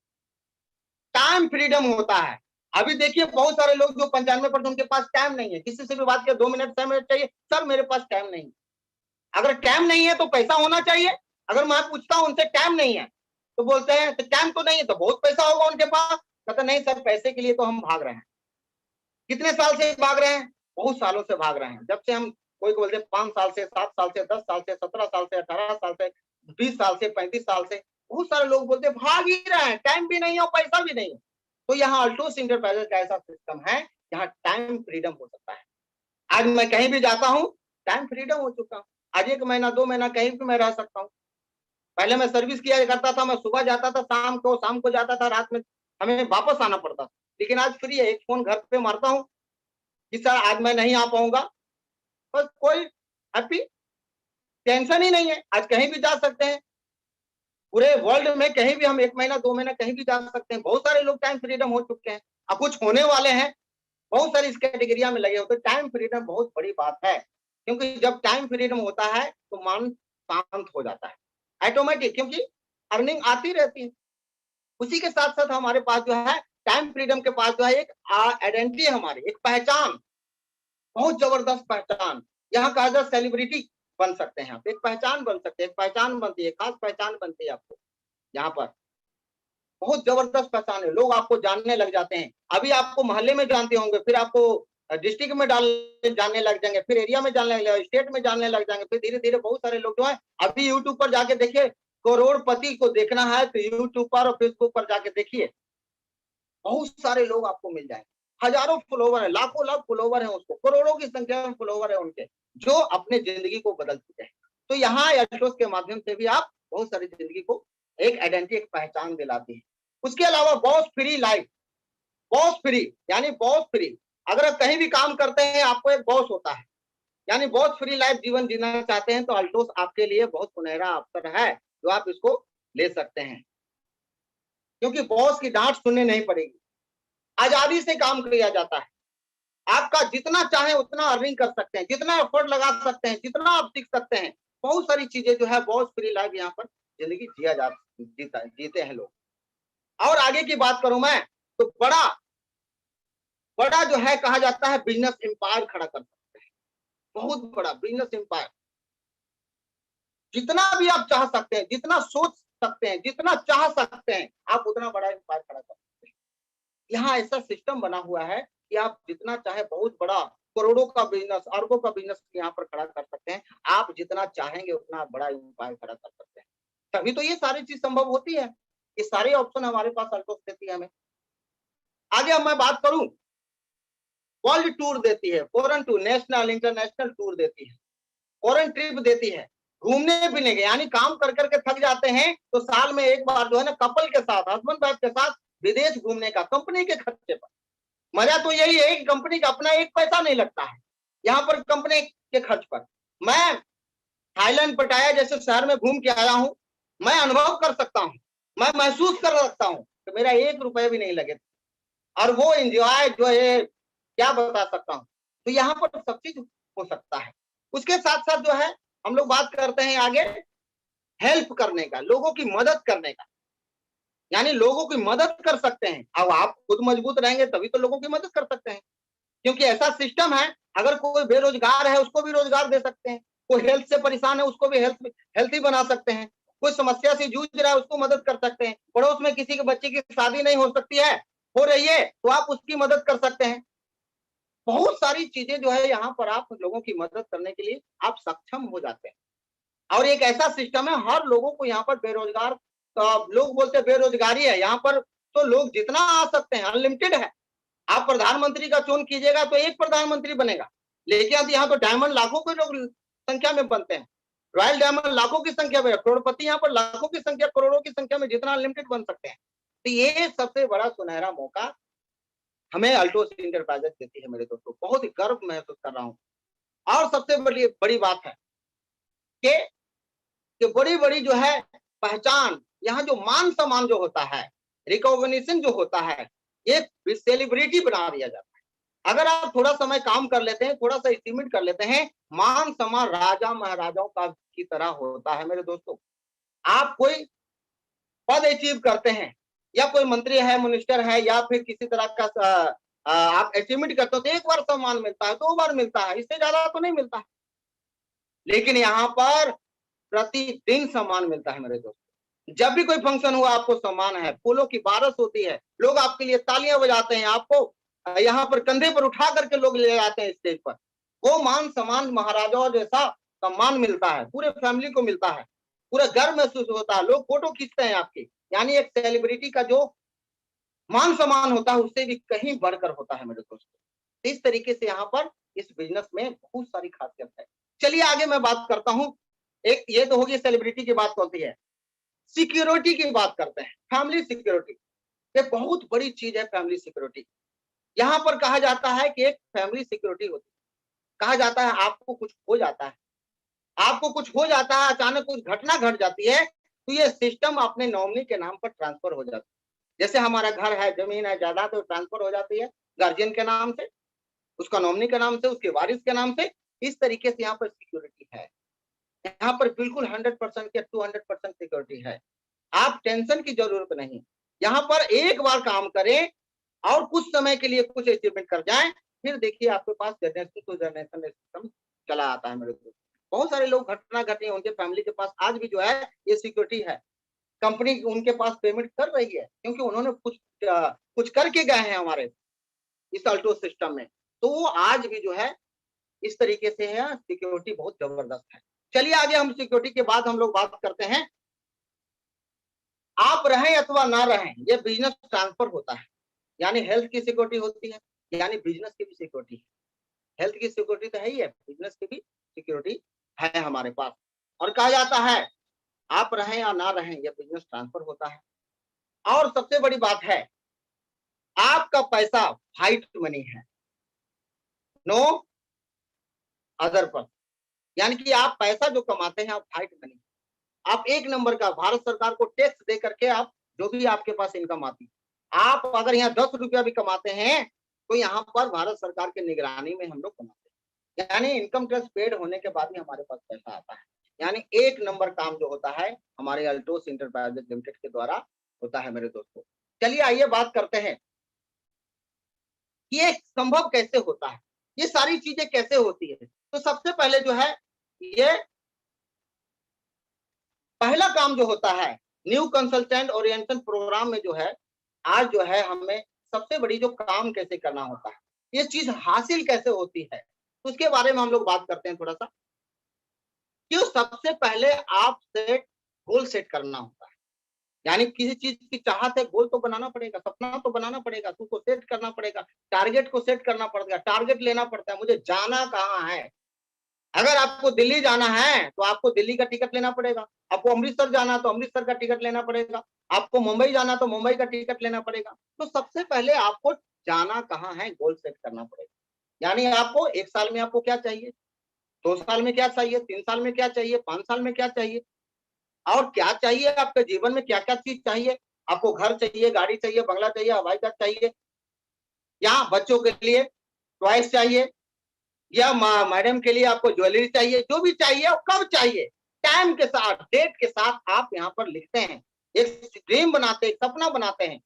टाइम फ्रीडम होता है। अभी देखिए बहुत सारे लोग जो 95% उनके पास टाइम नहीं है, किसी से भी बात किया 2 मिनट 6 मिनट चाहिए, सर मेरे पास टाइम नहीं। अगर टाइम नहीं है तो पैसा होना चाहिए। अगर मैं पूछता हूं उनसे टाइम नहीं है तो बोलते हैं तो टाइम तो नहीं है तो बहुत पैसा होगा उनके पास। कहता नहीं सर पैसे के लिए तो हम भाग रहे हैं। कितने साल से भाग रहे हैं? बहुत सालों से भाग रहे हैं। जब से हम कोई को बोलते 5 साल से, 7 साल से, 10 साल से, 17 साल से, 18 साल से, 20 साल से, 35 साल से, बहुत सारे लोग बोलते भाग ही रहे हैं, टाइम भी नहीं है और पैसा भी नहीं है। तो यहाँ अल्टोस इंटरप्राइजेज का ऐसा सिस्टम है, यहाँ टाइम फ्रीडम हो सकता है। आज मैं कहीं भी जाता हूँ, टाइम फ्रीडम हो चुका हूँ। आज 1 महीना 2 महीना कहीं भी मैं रह सकता हूँ। पहले मैं सर्विस किया करता था, मैं सुबह जाता था, शाम को जाता था, रात में हमें वापस आना पड़ता था। लेकिन आज फ्री है, एक फोन घर पे मारता हूँ कि सर आज मैं नहीं आ पाऊंगा, बस कोई हैप्पी, टेंशन ही नहीं है। आज कहीं भी जा सकते हैं, पूरे वर्ल्ड में कहीं भी हम 1 महीना 2 महीना कहीं भी जा सकते हैं। बहुत सारे लोग टाइम फ्रीडम हो चुके हैं, अब कुछ होने वाले हैं, बहुत सारी इस कैटेगरिया में लगे होते। टाइम फ्रीडम बहुत बड़ी बात है, क्योंकि जब टाइम फ्रीडम होता है तो मन शांत हो जाता है ऑटोमेटिक, क्योंकि अर्निंग आती रहती है। उसी के साथ साथ हमारे पास जो है टाइम फ्रीडम के पास जो है एक आइडेंटिटी है हमारी, एक पहचान, बहुत जबरदस्त पहचान। यहाँ कहा जाए सेलिब्रिटी बन सकते हैं आप, एक पहचान बन सकते हैं, एक पहचान बनती है, खास पहचान बनती है आपको। यहाँ पर बहुत जबरदस्त पहचान है, लोग आपको जानने लग जाते हैं। अभी आपको मोहल्ले में जानते होंगे, फिर आपको डिस्ट्रिक्ट में जानने लग जाएंगे, फिर एरिया में जानने लग जाएंगे, स्टेट में जानने लग जाएंगे, फिर धीरे धीरे बहुत सारे लोग जो है अभी यूट्यूब पर जाके देखिए, करोड़पति को देखना है तो यूट्यूब पर और फेसबुक पर जाके देखिए, बहुत सारे लोग आपको मिल जाएंगे। हजारों फॉलोवर है, लाखों लाख फॉलोवर है, उसको करोड़ों की संख्या में फॉलोवर है उनके, जो अपने जिंदगी को बदल चुके हैं। तो यहाँ एल्टोस के माध्यम से भी आप बहुत सारी जिंदगी को एक आइडेंटिटी, एक पहचान दिलाती है। उसके अलावा boss free life, boss free यानी बॉस फ्री, अगर आप कहीं भी काम करते हैं आपको एक बॉस होता है, यानी बॉस फ्री लाइफ जीवन जीना चाहते हैं तो अल्टोस आपके लिए बहुत सुनहरा अवसर है, जो आप इसको ले सकते हैं, क्योंकि बॉस की डांट सुननी नहीं पड़ेगी, आजादी से काम किया जाता है। आपका जितना चाहे उतना अर्निंग कर सकते हैं, जितना एफर्ट लगा सकते हैं, जितना आप सीख सकते हैं, बहुत सारी चीजें जो है बॉस फ्री लाइफ यहाँ पर जिंदगी जीते हैं लोग। और आगे की बात करूं मैं तो बड़ा बड़ा जो है कहा जाता है बिजनेस एम्पायर खड़ा कर सकते हैं, बहुत बड़ा बिजनेस एम्पायर। जितना भी आप चाह सकते हैं, जितना सोच सकते हैं, जितना चाह सकते हैं, आप उतना बड़ा एम्पायर खड़ा कर सकते हैं। यहाँ ऐसा सिस्टम बना हुआ है कि आप जितना चाहे बहुत बड़ा करोड़ों का बिजनेस, अरबों का बिजनेस यहाँ पर खड़ा कर सकते हैं। आप जितना चाहेंगे उतना बड़ा एम्पायर खड़ा कर सकते हैं। तभी तो ये सारी चीज संभव होती है। ये सारे ऑप्शन हमारे पास अल्टोस देती है हमें। आगे अब मैं बात करूं, वर्ल्ड टूर देती है, foreign tour, national international tour देती है, फॉरेन ट्रिप देती है, घूमने फिरने के, यानी काम कर करके थक जाते हैं तो साल में एक बार जो है ना कपल के साथ, हस्बैंड वाइफ के साथ विदेश घूमने का, कंपनी के खर्चे पर। मजा तो यही है कि कंपनी का अपना एक पैसा नहीं लगता है यहाँ पर कंपनी के खर्च पर। मैं आइलैंड पटाया जैसे शहर में घूम के आया हूँ, मैं अनुभव कर सकता हूँ, मैं महसूस कर सकता हूँ कि मेरा 1 रुपया भी नहीं लगे और वो एंजॉय जो है क्या बता सकता हूँ। तो यहाँ पर सब चीज हो सकता है। उसके साथ साथ जो है हम लोग बात करते हैं आगे हेल्प करने का, लोगों की मदद करने का, यानी लोगों की मदद कर सकते हैं। अब आप खुद मजबूत रहेंगे तभी तो लोगों की मदद कर सकते हैं, क्योंकि ऐसा सिस्टम है, अगर कोई बेरोजगार है उसको भी रोजगार दे सकते हैं, कोई हेल्थ से परेशान है उसको भी हेल्थी बना सकते हैं, कोई समस्या से जूझ रहा है उसको मदद कर सकते हैं, पड़ोस में किसी के बच्चे की शादी नहीं हो सकती है, हो रही है, तो आप उसकी मदद कर सकते हैं। बहुत सारी चीजें जो है यहाँ पर आप लोगों की मदद करने के लिए आप सक्षम हो जाते हैं। और एक ऐसा सिस्टम है, हर लोगों को यहाँ पर बेरोजगार, लोग बोलते हैं बेरोजगारी है, यहाँ पर तो लोग जितना आ सकते हैं, अनलिमिटेड है। आप प्रधानमंत्री का चुन कीजिएगा तो एक प्रधानमंत्री बनेगा, लेकिन अब यहाँ तो डायमंड लाखों के लोग संख्या में बनते हैं, रॉयल डायमंड लाखों की संख्या में, करोड़पति यहाँ पर लाखों की संख्या, करोड़ों की संख्या में जितना अनलिमिटेड बन सकते हैं। तो ये सबसे बड़ा सुनहरा मौका हमें अल्टोस इंटरप्राइजेस देती है मेरे दोस्तों, बहुत ही गर्व महसूस कर रहा हूँ। और सबसे बड़ी बड़ी बात है कि बड़ी बड़ी जो है पहचान, यहाँ जो मान सम्मान जो होता है, रिकॉग्निशन जो होता है, एक सेलिब्रिटी बना दिया जाता है। अगर आप थोड़ा समय काम कर लेते हैं, थोड़ा सा एस्टिमेट कर लेते हैं, मान सम्मान राजा महाराजाओं का की तरह होता है मेरे दोस्तों। आप कोई पद अचीव करते हैं या कोई मंत्री है, मिनिस्टर है या फिर किसी तरह का आप अचीवमेंट करते हो तो एक बार सम्मान मिलता है, 2 बार मिलता है, इससे ज्यादा तो नहीं मिलता है। लेकिन यहाँ पर प्रतिदिन सम्मान मिलता है मेरे दोस्तों। जब भी कोई फंक्शन हुआ आपको सम्मान है, फूलों की बारिश होती है, लोग आपके लिए तालियां बजाते हैं, आपको यहाँ पर कंधे पर उठा करके लोग ले जाते हैं स्टेज पर। वो मान सम्मान महाराजाओं जैसा सम्मान मिलता है, पूरे फैमिली को मिलता है, पूरा गर्व महसूस होता है, लोग फोटो खींचते हैं आपकी। यानी एक सेलिब्रिटी का जो मान सम्मान होता है उससे भी कहीं बढ़कर होता है मेरे दोस्तों। इस तरीके से यहाँ पर इस बिजनेस में बहुत सारी खासियत है। चलिए आगे मैं बात करता हूँ। एक ये तो होगी सेलिब्रिटी की बात होती है, सिक्योरिटी की बात करते हैं, फैमिली सिक्योरिटी। ये बहुत बड़ी चीज है फैमिली सिक्योरिटी। यहाँ पर कहा जाता है कि एक फैमिली सिक्योरिटी होती है। कहा जाता है आपको कुछ हो जाता है, आपको कुछ हो जाता है, अचानक कुछ घटना घट जाती है, तो ये सिस्टम अपने नॉमिनी के नाम पर ट्रांसफर हो जाता है। जैसे हमारा घर है, जमीन है, जायदाद तो ट्रांसफर हो जाती है गार्जियन के नाम से, उसका नॉमिनी के नाम से, उसके वारिस के नाम से। इस तरीके से यहाँ पर सिक्योरिटी है। यहाँ पर बिल्कुल 100% या 200% सिक्योरिटी है। आप टेंशन की जरूरत नहीं। यहाँ पर एक बार काम करें और कुछ समय के लिए कुछ अचीवमेंट कर जाएं, फिर देखिए आपके पास जनरेशन टू जनरेशन सिस्टम चला आता है मेरे दोस्त। बहुत सारे लोग घटना घटी, उनके फैमिली के पास आज भी जो है ये सिक्योरिटी है। कंपनी उनके पास पेमेंट कर रही है क्योंकि उन्होंने कुछ करके गए हैं हमारे इस अल्टो सिस्टम में। तो वो आज भी जो है इस तरीके से है, सिक्योरिटी बहुत जबरदस्त है। चलिए आगे हम सिक्योरिटी के बाद हम लोग बात करते हैं, आप रहें अथवा ना रहें, ये बिजनेस ट्रांसफर होता है। यानी हेल्थ की सिक्योरिटी होती है, यानी बिजनेस की भी सिक्योरिटी है। हेल्थ की सिक्योरिटी तो है ही है, बिजनेस की भी सिक्योरिटी है हमारे पास। और कहा जाता है आप रहें या ना रहें, यह बिजनेस ट्रांसफर होता है। और सबसे बड़ी बात है, आपका पैसा व्हाइट मनी है, नो अदर पर। यानी कि आप पैसा जो कमाते हैं आप व्हाइट मनी, आप एक नंबर का भारत सरकार को टैक्स दे करके आप जो भी आपके पास इनकम आती है, आप अगर यहाँ 10 रुपया भी कमाते हैं तो यहाँ पर भारत सरकार की निगरानी में हम लोग कमाते हैं। यानी इनकम टैक्स पेड होने के बाद ही हमारे पास पैसा आता है। यानी एक नंबर काम जो होता है हमारे अल्टोस इंटरप्राइजेज लिमिटेड के द्वारा होता है मेरे दोस्तों। चलिए आइए बात करते हैं कि ये संभव कैसे होता है, ये सारी चीजें कैसे होती है। तो सबसे पहले जो है ये पहला काम जो होता है न्यू कंसल्टेंट ओरिएंटेशन प्रोग्राम में जो है, आज जो है हमें सबसे बड़ी जो काम कैसे करना होता है, ये चीज हासिल कैसे होती है, तो उसके बारे में हम लोग बात करते हैं थोड़ा सा। क्यों सबसे पहले आप सेट गोल सेट करना होता है। यानी किसी चीज की चाहत है, गोल तो बनाना पड़ेगा, सपना तो बनाना पड़ेगा, उसको सेट करना पड़ेगा, टारगेट को सेट करना पड़ेगा, टारगेट लेना पड़ता है, मुझे जाना कहाँ है। अगर आपको दिल्ली जाना है तो आपको दिल्ली का टिकट लेना पड़ेगा, आपको अमृतसर जाना तो अमृतसर का टिकट लेना पड़ेगा, आपको मुंबई जाना तो मुंबई का टिकट लेना पड़ेगा। तो सबसे पहले आपको जाना कहाँ है, गोल सेट करना पड़ेगा। यानी आपको एक साल में आपको क्या चाहिए, 2 साल में क्या चाहिए, 3 साल में क्या चाहिए, 5 साल में क्या चाहिए, और क्या चाहिए आपके जीवन में, क्या क्या चीज चाहिए। आपको घर चाहिए, गाड़ी चाहिए, बंगला चाहिए, हवाई जहाज चाहिए, या बच्चों के लिए टॉयज चाहिए, या मैडम के लिए आपको ज्वेलरी चाहिए, जो भी चाहिए और कब चाहिए, टाइम के साथ, डेट के साथ आप यहाँ पर लिखते हैं, एक ड्रीम बनाते हैं, सपना बनाते हैं,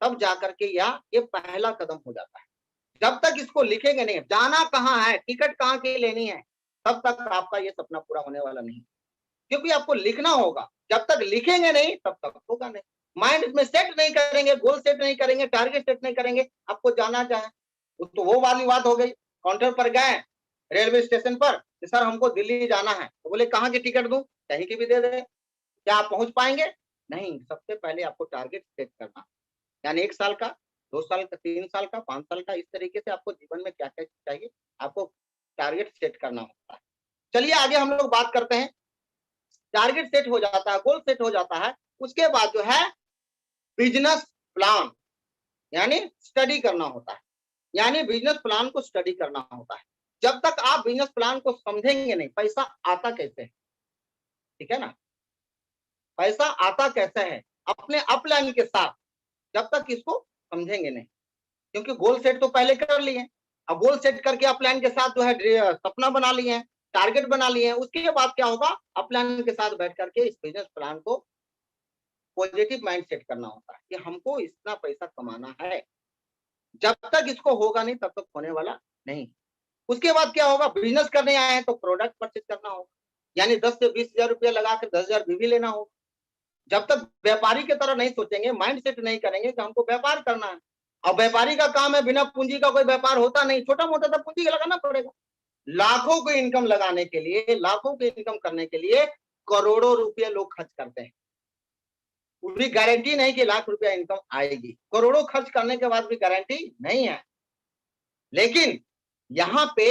तब जाकर के ये पहला कदम हो जाता है। जब तक इसको लिखेंगे नहीं, जाना कहाँ है, टिकट कहाँ की लेनी है, तब तक आपका ये सपना पूरा होने वाला नहीं, क्योंकि आपको लिखना होगा। जब तक लिखेंगे नहीं तब तक होगा नहीं। माइंड में सेट नहीं करेंगे, गोल सेट नहीं करेंगे, टारगेट सेट नहीं करेंगे, आपको जाना चाहे तो वो वाली बात हो गई। काउंटर पर गए रेलवे स्टेशन पर कि सर हमको दिल्ली जाना है, तो बोले कहाँ की टिकट दूं, कहीं की भी दे दे, क्या आप पहुंच पाएंगे? नहीं, सबसे पहले आपको टारगेट सेट करना, यानी 1 साल का, 2 साल का, 3 साल का, 5 साल का, इस तरीके से आपको जीवन में क्या क्या चाहिए आपको टारगेट सेट करना होता है। चलिए आगे हम लोग बात करते हैं। टारगेट सेट हो जाता है, गोल सेट हो जाता है, उसके बाद जो है बिजनेस प्लान, यानी स्टडी करना होता है, यानी बिजनेस प्लान को स्टडी करना होता है। जब तक आप बिजनेस प्लान को समझेंगे नहीं, पैसा आता कैसे है, ठीक है ना, पैसा आता कैसे है अपने अपलाइन के साथ, जब तक इसको समझेंगे नहीं, क्योंकि गोल सेट तो पहले कर लिए, अब गोल सेट करके अपलाइन के साथ जो है सपना बना लिए हैं, टारगेट बना लिए हैं, उसके बाद क्या होगा, अपलाइन के साथ बैठ करके इस बिजनेस प्लान को पॉजिटिव माइंड सेट करना होता है कि हमको इतना पैसा कमाना है। जब तक इसको होगा नहीं तब तक होने वाला नहीं। उसके बाद क्या होगा, बिजनेस करने आए हैं तो प्रोडक्ट परचेज करना होगा, यानी 10 से 20 हजार रुपया लगा कर 10 हजार बीवी लेना होगा। जब तक व्यापारी की तरह नहीं सोचेंगे, माइंड सेट नहीं करेंगे कि हमको व्यापार करना है, और व्यापारी का काम है, बिना पूंजी का कोई व्यापार होता नहीं, छोटा मोटा तो पूंजी लगाना पड़ेगा। लाखों की इनकम लगाने के लिए, लाखों की इनकम करने के लिए करोड़ों रुपये लोग खर्च करते हैं, पूरी गारंटी नहीं कि लाख रुपया इनकम आएगी, करोड़ों खर्च करने के बाद भी गारंटी नहीं है। लेकिन यहाँ पे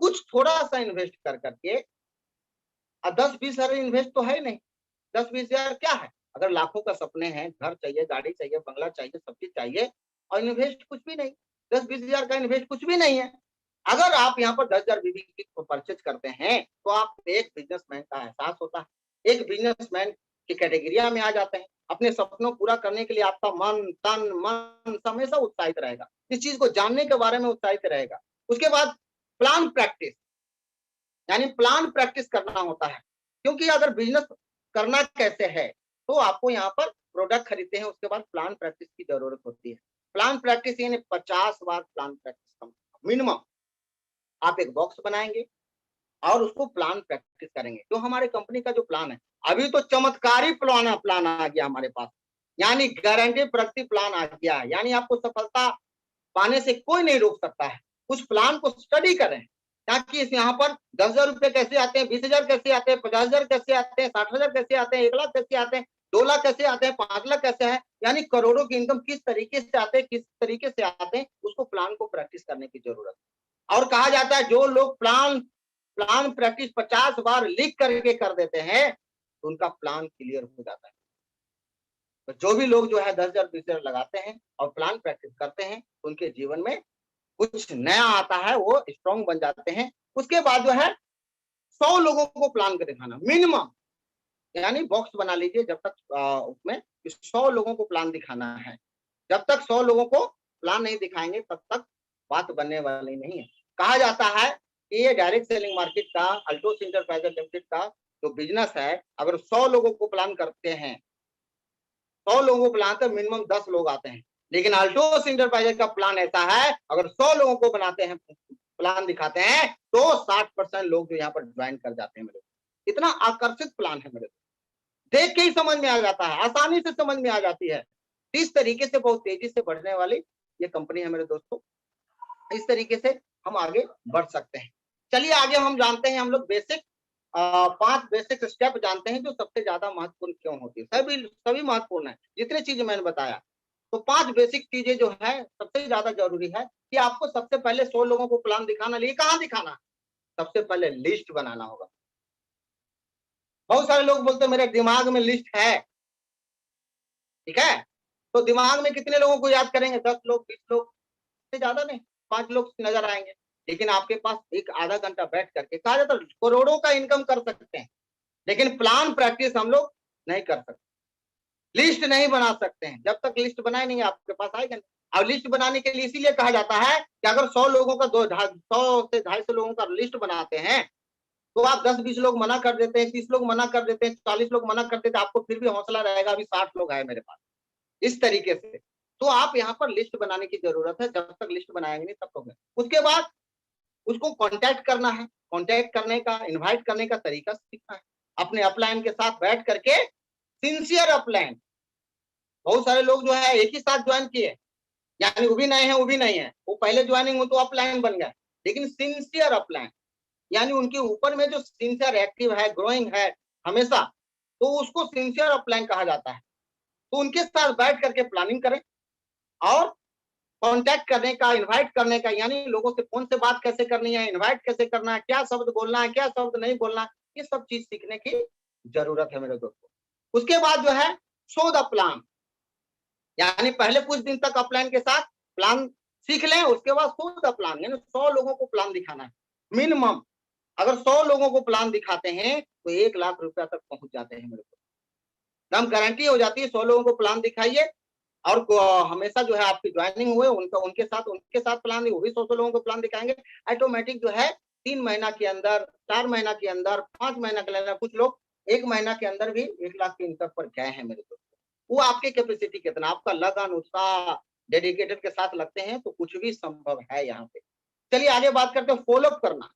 कुछ थोड़ा सा इन्वेस्ट कर करके, 10-20 हजार इन्वेस्ट तो है नहीं, 10-20 हजार क्या है, अगर लाखों का सपने हैं, घर चाहिए, गाड़ी चाहिए, बंगला चाहिए, सब चीज चाहिए, और इन्वेस्ट कुछ भी नहीं, 10-20 हजार का इन्वेस्ट कुछ भी नहीं है। अगर आप यहाँ पर 10 हजार बीबी की परचेज करते हैं तो आप एक बिजनेसमैन का एहसास होता है, एक बिजनेसमैन की कैटेगरिया में आ जाते हैं। अपने सपनों पूरा करने के लिए आपका मन, तन, मन हमेशा उत्साहित रहेगा, इस चीज को जानने के बारे में उत्साहित रहेगा। उसके बाद प्लान प्रैक्टिस, यानी प्लान प्रैक्टिस करना होता है, क्योंकि अगर बिजनेस करना कैसे है तो आपको यहाँ पर प्रोडक्ट खरीदते हैं, उसके बाद प्लान प्रैक्टिस की जरूरत होती है। प्लान प्रैक्टिस यानी 50 बार प्लान प्रैक्टिस मिनिमम आप एक बॉक्स बनाएंगे और उसको प्लान प्रैक्टिस करेंगे। जो हमारे कंपनी का जो प्लान है, अभी तो चमत्कारी प्लान आ गया हमारे पास, यानी गारंटी प्रगति प्लान आ गया है, यानी आपको सफलता पाने से कोई नहीं रोक सकता है। उस प्लान को स्टडी करें, ताकि इस यहाँ पर 10 हजार रुपये कैसे आते हैं, 20 हजार कैसे आते हैं, 50 हजार कैसे आते हैं, 60 हजार कैसे आते हैं, 1 लाख कैसे आते हैं, 2 लाख कैसे आते हैं, 5 लाख कैसे है, यानी करोड़ों की इनकम किस तरीके से आते हैं, किस तरीके से आते हैं, उसको प्लान को प्रैक्टिस करने की जरूरत है। और कहा जाता है जो लोग प्लान प्लान प्रैक्टिस 50 बार लिख करके कर देते हैं तो उनका प्लान क्लियर हो जाता है। तो जो भी लोग जो है 10 हजार 20 हजार लगाते हैं और प्लान प्रैक्टिस करते हैं तो उनके जीवन में कुछ नया आता है, वो स्ट्रांग बन जाते हैं। उसके बाद जो है 100 लोगों को प्लान कर दिखाना मिनिमम, यानी बॉक्स बना लीजिए, जब तक उसमें 100 लोगों को प्लान दिखाना है। जब तक 100 लोगों को प्लान नहीं दिखाएंगे तब तक बात बनने वाली नहीं है। कहा जाता है कि ये डायरेक्ट सेलिंग मार्केट का, अल्टोस इंटरप्राइजेज लिमिटेड का जो बिजनेस है, अगर 100 लोगों को प्लान करते हैं, 100 लोगों को प्लान तो मिनिमम 10 लोग आते हैं। लेकिन अल्टोस इंटरप्राइजेज का प्लान ऐसा है, अगर 100 लोगों को बनाते हैं, प्लान दिखाते हैं, तो 60% लोग जो यहाँ पर ज्वाइन कर जाते हैं मेरे। इतना आकर्षित प्लान है मेरे, देख के ही समझ में आ जाता है, आसानी से समझ में आ जाती है। इस तरीके से बहुत तेजी से बढ़ने वाली ये कंपनी है मेरे दोस्तों। इस तरीके से हम आगे बढ़ सकते हैं। चलिए आगे हम जानते हैं, हम लोग बेसिक 5 बेसिक स्टेप जानते हैं जो सबसे ज्यादा महत्वपूर्ण क्यों होती है। सभी महत्वपूर्ण है, जितने चीजें मैंने बताया। तो 5 बेसिक चीजें जो है सबसे ज्यादा जरूरी है कि आपको सबसे पहले 100 लोगों को प्लान दिखाना, लिए कहाँ दिखाना, सबसे पहले लिस्ट बनाना होगा। बहुत सारे लोग बोलते हैं मेरे दिमाग में लिस्ट है, ठीक है, तो दिमाग में कितने लोगों को याद करेंगे, 10 लोग, 20 लोग से ज्यादा नहीं, 5 लोग नजर आएंगे। लेकिन आपके पास एक आधा घंटा बैठ करके, कहा जाता है करोड़ों का इनकम कर सकते हैं, लेकिन प्लान प्रैक्टिस हम लोग नहीं कर सकते, लिस्ट नहीं बना सकते हैं। जब तक लिस्ट बनाए नहीं आपके पास आएगा नहीं। और लिस्ट बनाने के लिए इसीलिए कहा जाता है कि अगर 100 लोगों का 100 से 250 लोगों का लिस्ट बनाते हैं, तो आप 10-20 लोग मना कर देते हैं, 30 लोग मना कर देते हैं, 40 लोग मना कर देते हैं, आपको फिर भी हौसला रहेगा, अभी 60 लोग आए मेरे पास, इस तरीके से। तो आप यहाँ पर लिस्ट बनाने की जरूरत है, जब तक लिस्ट बनाएंगे नहीं तब तक। उसके बाद उसको कांटेक्ट करना है, कांटेक्ट करने का, इनवाइट करने का तरीका सीखना है, अपने अपलाइन के साथ बैठ करके, सिंसियर अपलाइन। बहुत सारे लोग जो है एक ही साथ ज्वाइन किए, यानी वो भी नए हैं, वो भी नहीं है, वो पहले ज्वाइनिंग हो तो अपलाइन बन गया, लेकिन सिंसियर अपलाइन यानी उनके ऊपर में जो सिंसियर एक्टिव है, ग्रोइंग है हमेशा, तो उसको सिंसियर अपलाइन कहा जाता है। तो उनके साथ बैठ करके प्लानिंग करें और कांटेक्ट करने का, इनवाइट करने का, यानी लोगों से फोन से बात कैसे करनी है, इनवाइट कैसे करना है, क्या शब्द बोलना है, क्या शब्द नहीं बोलना है, ये सब चीज सीखने की जरूरत है मेरे दोस्तों। उसके बाद जो है शो द प्लान, यानी पहले कुछ दिन तक अपलाइन के साथ प्लान सीख लें, उसके बाद शो द प्लान, यानी 100 लोगों को प्लान दिखाना है मिनिमम। अगर 100 लोगों को प्लान दिखाते हैं तो 1 लाख रुपया तक पहुंच जाते हैं मेरे को, हम गारंटी हो जाती है। 100 लोगों को प्लान दिखाइए और हमेशा जो है आपकी ज्वाइनिंग हुए उनके साथ प्लान, वो भी 100 लोगों को प्लान दिखाएंगे, ऑटोमेटिक जो है 3 महीना के अंदर, 4 महीना के अंदर, 5 महीना के अंदर, कुछ लोग 1 महीना के अंदर भी 1 लाख के इनकम पर गए हैं मेरे दोस्तों। वो आपकी कैपेसिटी कितना, आपका लगन, उत्साह, डेडिकेटेड के साथ लगते हैं तो कुछ भी संभव है यहाँ पे। चलिए आगे बात करते हैं फॉलो अप करना।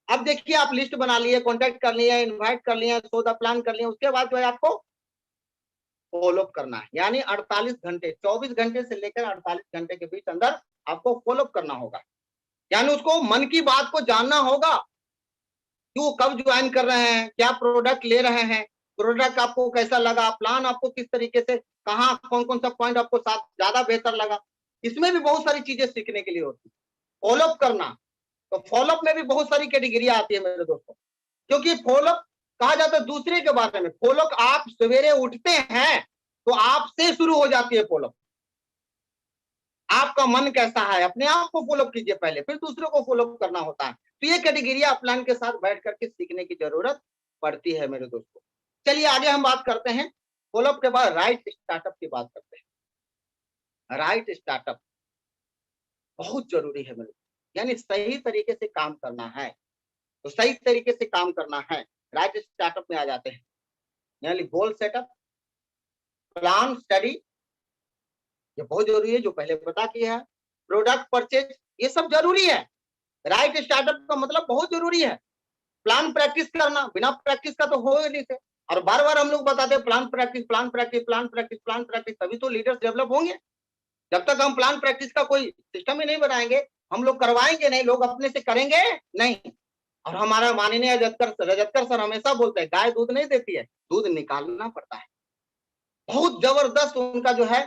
अब देखिए आप लिस्ट बना लिए, कॉन्टेक्ट कर लिया, इनवाइट कर लिया, शो द प्लान कर लिया, उसके बाद जो है आपको फॉलो अप करना है, यानी 48 घंटे, 24 घंटे से लेकर 48 घंटे के बीच अंदर आपको फॉलो अप करना होगा, यानी उसको मन की बात को जानना होगा कि वो कब ज्वाइन कर रहे हैं, क्या प्रोडक्ट ले रहे हैं, प्रोडक्ट आपको कैसा लगा, प्लान आपको किस तरीके से, कहाँ कौन कौन सा पॉइंट आपको साथ ज्यादा बेहतर लगा, इसमें भी बहुत सारी चीजें सीखने के लिए होती है। फॉलो अप करना, तो फॉलो अप में भी बहुत सारी कैटेगरी आती है मेरे दोस्तों, क्योंकि फॉलो अप कहा जाता है दूसरे के बारे में। फॉलो अप आप सवेरे उठते हैं तो आपसे शुरू हो जाती है फॉलो अप। आपका मन कैसा है, अपने आप को फॉलो अप कीजिए पहले, फिर दूसरों को फॉलो अप करना होता है। तो ये कैटेगरी अपलाइन के साथ बैठ करके सीखने की जरूरत पड़ती है मेरे दोस्तों। चलिए आगे हम बात करते हैं, फॉलो अप के बाद राइट स्टार्टअप की बात करते हैं। राइट स्टार्टअप बहुत जरूरी है मेरे, यानी सही तरीके से काम करना है, तो सही तरीके से काम करना है, राइट स्टार्टअप में आ जाते हैं, यानी गोल सेटअप, प्लान स्टडी, ये बहुत जरूरी है, जो पहले बता किया है, प्रोडक्ट परचेज, ये सब जरूरी है। राइट स्टार्टअप का मतलब बहुत जरूरी है। प्लान प्रैक्टिस करना, बिना प्रैक्टिस का तो हो ही नहीं थे, और बार बार हम लोग बताते हैं plan practice, plan practice, plan practice, plan practice, तभी तो लीडर्स डेवलप होंगे। जब तक हम प्लान प्रैक्टिस का कोई सिस्टम ही नहीं बनाएंगे, हम लोग करवाएंगे नहीं, लोग अपने से करेंगे नहीं। और हमारा माननीय रजतकर सर हमेशा बोलते हैं, गाय दूध नहीं देती है, दूध निकालना पड़ता है। बहुत जबरदस्त उनका जो है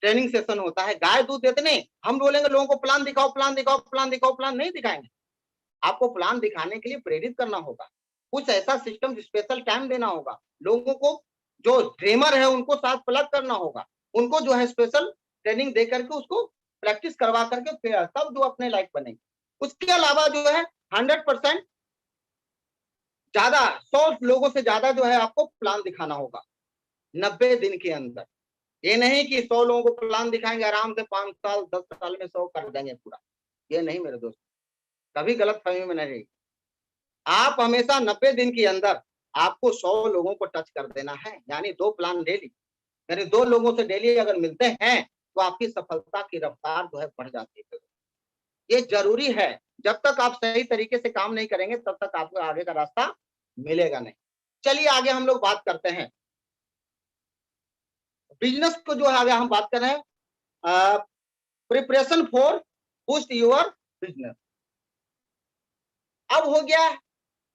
ट्रेनिंग सेशन होता है। गाय दूध देते नहीं, हम बोलेंगे लोगों को प्लान दिखाओ, प्लान दिखाओ, प्लान दिखाओ, प्लान नहीं दिखाएंगे। आपको प्लान दिखाने के लिए प्रेरित करना होगा, कुछ ऐसा सिस्टम स्पेशल टाइम देना होगा, लोगों को जो ड्रीमर है उनको साथ प्लग करना होगा, उनको जो है स्पेशल ट्रेनिंग दे करके उसको प्रैक्टिस करवा करके फिर तब जो अपने लाइफ बनेंगे। उसके अलावा जो है 100% ज्यादा, 100 लोगों से ज्यादा जो है आपको प्लान दिखाना होगा 90 दिन के अंदर। ये नहीं कि 100 लोगों को प्लान दिखाएंगे आराम से 5 साल 10 साल में 100 कर देंगे पूरा, ये नहीं मेरे दोस्त, कभी गलत फहमी में नहीं रहेगी। आप हमेशा 90 दिन के अंदर आपको 100 लोगों को टच कर देना है, यानी 2 प्लान डेली, यानी 2 लोगों से डेली अगर मिलते हैं तो आपकी सफलता की रफ्तार जो है बढ़ जाती है। ये जरूरी है, जब तक आप सही तरीके से काम नहीं करेंगे तब तक आपको आगे का रास्ता मिलेगा नहीं। चलिए आगे हम लोग बात करते हैं बिजनेस को, जो है आगे हम बात कर रहे हैं preparation for boost your business. अब हो गया,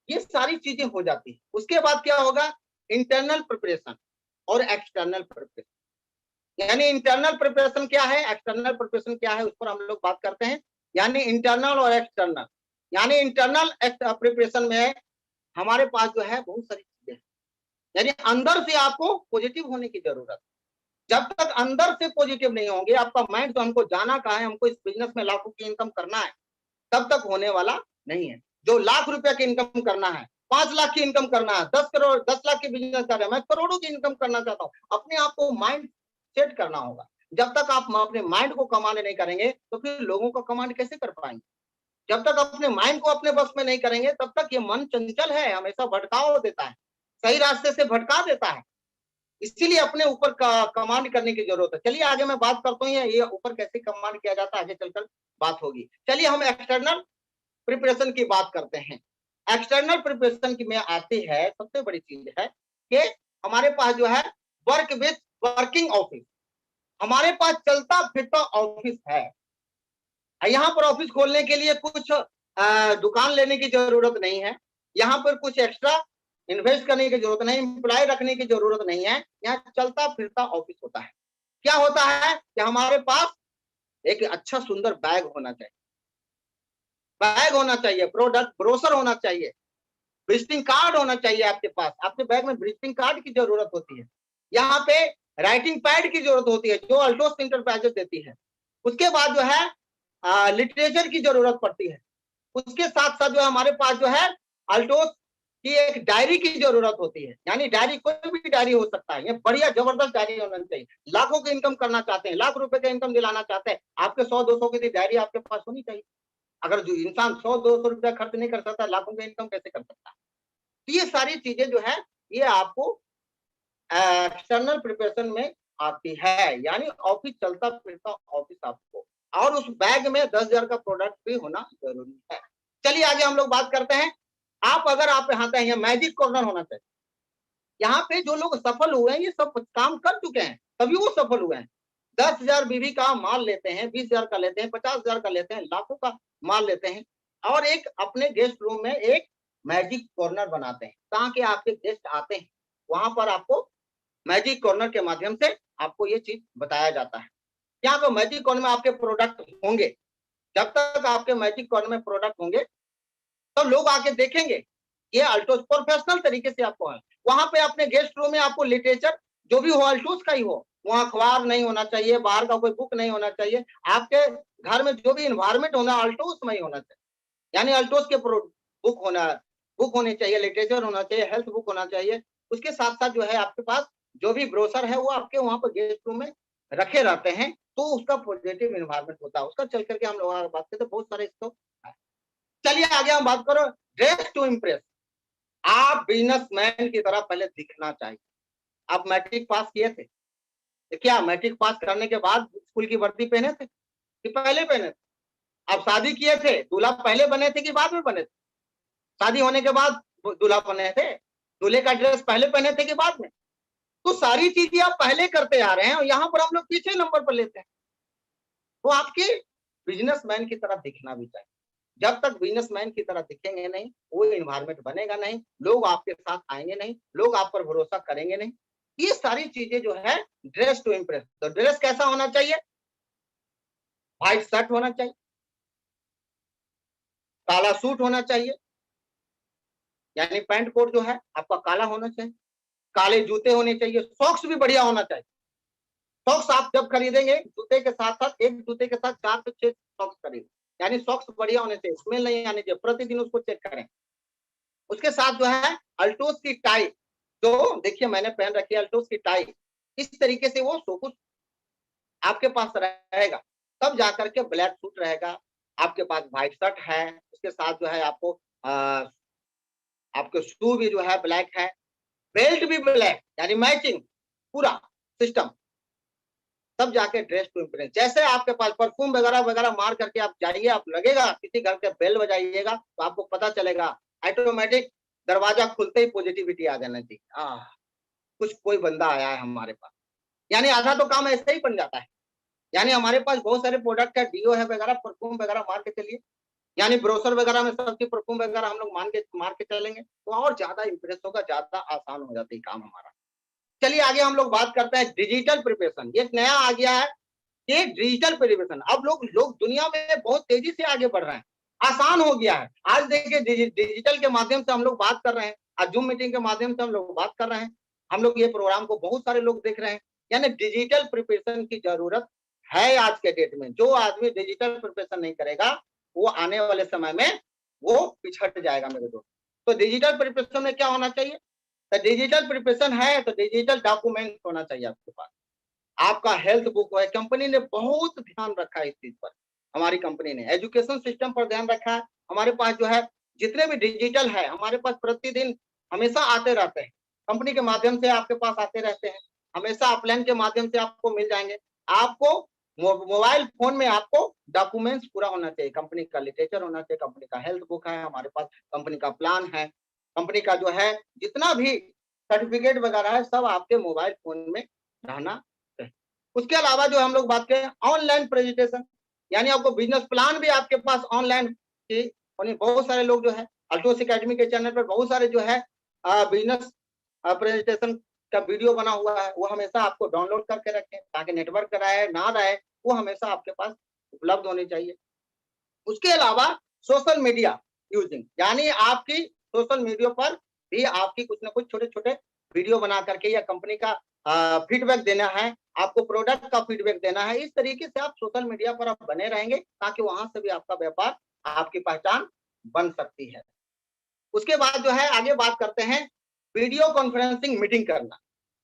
ये सारी चीजें हो जाती है, उसके बाद क्या होगा, इंटरनल प्रिपरेशन और एक्सटर्नल प्रिपरेशन। यानी इंटरनल प्रिपरेशन क्या है, एक्सटर्नल प्रिपरेशन क्या है, उस पर हम लोग बात करते हैं। यानी इंटरनल और एक्सटर्नल, यानी इंटरनल प्रिपरेशन में हमारे पास जो है बहुत सारी चीजें हैं, यानी अंदर से आपको पॉजिटिव होने की जरूरत है। जब तक अंदर से पॉजिटिव नहीं होंगे, आपका माइंड तो हमको जाना कहाँ है, हमको इस बिजनेस में लाखों की इनकम करना है, तब तक होने वाला नहीं है। जो लाख रुपया की इनकम करना है, 5 लाख की इनकम करना है, 10 करोड़ 10 लाख की बिजनेस कर रहे हैं, मैं करोड़ों की इनकम करना चाहता हूं, अपने आप को माइंड सेट करना होगा। जब तक आप अपने माइंड को कमांड नहीं करेंगे तो फिर लोगों का कमांड कैसे कर पाएंगे? जब तक अपने माइंड को अपने बस में नहीं करेंगे तब तक ये मन चंचल है, हमेशा भटकाव देता है, सही रास्ते से भटका देता है। इसीलिए अपने ऊपर कमांड करने की जरूरत है। चलिए आगे मैं बात करता हूँ ये ऊपर कैसे कमांड किया जाता है, आगे चलकर बात होगी। चलिए हम एक्सटर्नल प्रिपरेशन की बात करते हैं। एक्सटर्नल प्रिपरेशन की में आती है सबसे बड़ी चीज है कि हमारे पास जो है वर्क विथ वर्किंग ऑफिस, हमारे पास चलता फिरता ऑफिस है। यहाँ पर ऑफिस खोलने के लिए कुछ दुकान लेने की जरूरत नहीं है, यहाँ पर कुछ एक्स्ट्रा इन्वेस्ट करने की जरूरत नहीं, एम्प्लॉय रखने की जरूरत नहीं है। यहाँ चलता फिरता ऑफिस होता है। क्या होता है कि हमारे पास एक अच्छा सुंदर बैग होना चाहिए, बैग होना चाहिए, प्रोडक्ट ब्रोशर होना चाहिए, विजिटिंग कार्ड होना चाहिए आपके पास। आपके बैग में विजिटिंग कार्ड की जरूरत होती है, यहाँ पे राइटिंग पैड की जरूरत होती है जो अल्टोस इंटरप्राइजेस देती है। उसके बाद जो है लिटरेचर की जरूरत पड़ती है। उसके साथ साथ जो है हमारे पास जो है अल्टोस की एक डायरी की जरूरत होती है, यानी डायरी कोई भी डायरी हो सकता है, ये बढ़िया जबरदस्त डायरी होना चाहिए। लाखों की इनकम करना चाहते हैं, लाख रुपए का इनकम दिलाना चाहते हैं, आपके 100-200 की डायरी आपके पास होनी चाहिए। अगर जो इंसान 100-200 रुपया खर्च नहीं कर सकता, लाखों का इनकम कैसे कर सकता है? तो ये सारी चीजें जो है ये आपको एक्सटर्नल प्रिपरेशन में आती है, यानी ऑफिस चलता फिरता ऑफिस आपको, और उस बैग में 10,000 का प्रोडक्ट भी होना जरूरी है। चलिए आगे हम लोग बात करते हैं। आप अगर आप यहाँ पे हैं, मैजिक कॉर्नर होना चाहिए। यहाँ पे जो लोग सफल हुए हैं ये सब काम कर चुके हैं तभी वो सफल हुए हैं। 10,000 बीवी का माल लेते हैं, 20,000 का लेते हैं, 50,000 का लेते हैं, लाखों का माल लेते हैं और एक अपने गेस्ट रूम में एक मैजिक कॉर्नर बनाते हैं ताकि आपके गेस्ट आते हैं, वहां पर आपको मैजिक कॉर्नर के माध्यम से आपको ये चीज बताया जाता है। क्या तो मैजिक कॉर्नर में आपके प्रोडक्ट होंगे, जब तक आपके मैजिक कॉर्नर में प्रोडक्ट होंगे तो लोग आके देखेंगे ये अल्टोस प्रोफेशनल तरीके से आपको है। वहां पे अपने गेस्ट रूम में आपको लिटरेचर जो भी हो अल्टोस का ही हो, वहां अखबार नहीं होना चाहिए, बाहर का कोई बुक नहीं होना चाहिए, आपके घर में जो भी इन्वायरमेंट होना अल्टोस में ही होना चाहिए, यानी अल्टोस के बुक होने चाहिए, लिटरेचर होना चाहिए, हेल्थ बुक होना चाहिए। उसके साथ साथ जो है आपके पास जो भी ब्रोशर है वो आपके वहां पर गेस्ट रूम में रखे रहते हैं, तो उसका पॉजिटिव इन्वायरमेंट होता है। उसका चल करके हम लोग बात करते बहुत सारे इसको। चलिए आगे हम बात करो ड्रेस टू इम्प्रेस। आप बिजनेसमैन की तरह पहले दिखना चाहिए। आप मैट्रिक पास किए थे तो क्या मैट्रिक पास करने के बाद स्कूल की वर्दी पहने थे कि पहले पहने थे? आप शादी किए थे, दूल्हा पहले बने थे कि बाद में बने थे? शादी होने के बाद दूल्हा बने थे, दूल्हे का ड्रेस पहले पहने थे कि बाद में? तो सारी चीजें आप पहले करते आ रहे हैं और यहाँ पर हम लोग पीछे नंबर पर लेते हैं। तो आपके बिजनेसमैन की तरह दिखना भी चाहिए। जब तक बिजनेसमैन की तरह दिखेंगे नहीं, वो इन्वायरमेंट बनेगा नहीं, लोग आपके साथ आएंगे नहीं, लोग आप पर भरोसा करेंगे नहीं। ये सारी चीजें जो है ड्रेस टू इम्प्रेस। तो ड्रेस कैसा होना चाहिए? व्हाइट शर्ट होना चाहिए, काला सूट होना चाहिए, यानी पैंट कोट जो है आपका काला होना चाहिए, काले जूते होने चाहिए, सॉक्स भी बढ़िया होना चाहिए। सॉक्स आप जब खरीदेंगे जूते के साथ साथ एक जूते के साथ 4 से 6 सॉक्स खरीदें, यानी सॉक्स बढ़िया होने चाहिए, स्मेल नहीं आने चाहिए, प्रतिदिन उसको चेक करें। उसके साथ जो है अल्टोस की टाई, जो देखिए मैंने पहन रखी है अल्टोस की टाई, इस तरीके से वो सब कुछ आपके पास रहेगा। तब जाकर के ब्लैक सूट रहेगा, आपके पास व्हाइट शर्ट है, उसके साथ जो है आपको आपके शू भी जो है ब्लैक है, बेल्ट भी ब्लैक, यानी मैचिंग पूरा सिस्टम। तब जाके ड्रेस टू इम्प्रेस। जैसे आपके पास परफ्यूम वगैरह वगैरह मार करके आप जाइए, आप लगेगा किसी घर के बेल बजाइएगा तो आपको पता चलेगा, ऑटोमेटिक दरवाजा खुलते ही पॉजिटिविटी आ जाना चाहिए, कुछ कोई बंदा आया है हमारे पास। यानी आधा तो काम ऐसे ही बन जाता है। यानी हमारे पास बहुत सारे प्रोडक्ट है, डीओ है वगैरह, परफ्यूम वगैरह मार के चलिए, यानी ब्रोशर वगैरह में सबकी परफ्यूम वगैरह हम लोग मार के चलेंगे तो और ज्यादा इंप्रेस होगा, ज्यादा आसान हो जाता है काम हमारा। चलिए आगे हम लोग बात करते हैं डिजिटल प्रिपरेशन। ये नया आ गया है ये डिजिटल प्रिपरेशन। अब लोग दुनिया में बहुत तेजी से आगे बढ़ रहे हैं, आसान हो गया है। आज देखिए डिजिटल के माध्यम से हम लोग बात कर रहे हैं, आज जूम मीटिंग के माध्यम से हम लोग बात कर रहे हैं, हम लोग ये प्रोग्राम को बहुत सारे लोग देख रहे हैं। यानी डिजिटल प्रिपरेशन की जरूरत है आज के डेट में। जो आदमी डिजिटल प्रिपरेशन नहीं करेगा वो आने वाले समय में वो पिछड़ जाएगा मेरे दोस्त। तो डिजिटल प्रिपरेशन में क्या होना चाहिए? तो डिजिटल प्रिपरेशन है तो डिजिटल डॉक्यूमेंट होना चाहिए आपके पास। आपका हेल्थ बुक है, कंपनी ने बहुत ध्यान रखा है इस चीज पर। हमारी कंपनी ने एजुकेशन सिस्टम पर ध्यान रखा है। हमारे पास जो है जितने भी डिजिटल है हमारे पास प्रतिदिन हमेशा आते रहते हैं, कंपनी के माध्यम से आपके पास आते रहते हैं, हमेशा अपलाइन के माध्यम से आपको मिल जाएंगे। आपको मोबाइल फोन में आपको डॉक्यूमेंट्स पूरा होना चाहिए, कंपनी का लिटरेचर होना चाहिए, कंपनी का हेल्थ बुक है हमारे पास, कंपनी का प्लान है, कंपनी का जो है जितना भी सर्टिफिकेट वगैरह है सब आपके मोबाइल फोन में रहना चाहिए। उसके अलावा जो हम लोग बात करें ऑनलाइन प्रेजेंटेशन, यानी आपको बिजनेस प्लान भी आपके पास ऑनलाइन की होनी। बहुत सारे लोग जो है अल्टोस एकेडमी के चैनल पर बहुत सारे जो है बिजनेस प्रेजेंटेशन का वीडियो बना हुआ है, वो हमेशा आपको डाउनलोड करके रखें ताकि नेटवर्क रहे ना रहे वो हमेशा आपके पास उपलब्ध होनी चाहिए। उसके अलावा सोशल मीडिया यूजिंग, यानी आपकी सोशल मीडिया पर भी आपकी कुछ ना कुछ छोटे छोटे वीडियो बना करके या कंपनी का फीडबैक देना है, आपको प्रोडक्ट का फीडबैक देना है, इस तरीके से आप सोशल मीडिया पर आप बने रहेंगे ताकि वहां से भी आपका व्यापार, आपकी पहचान बन सकती है। उसके बाद जो है आगे बात करते हैं वीडियो कॉन्फ्रेंसिंग मीटिंग करना,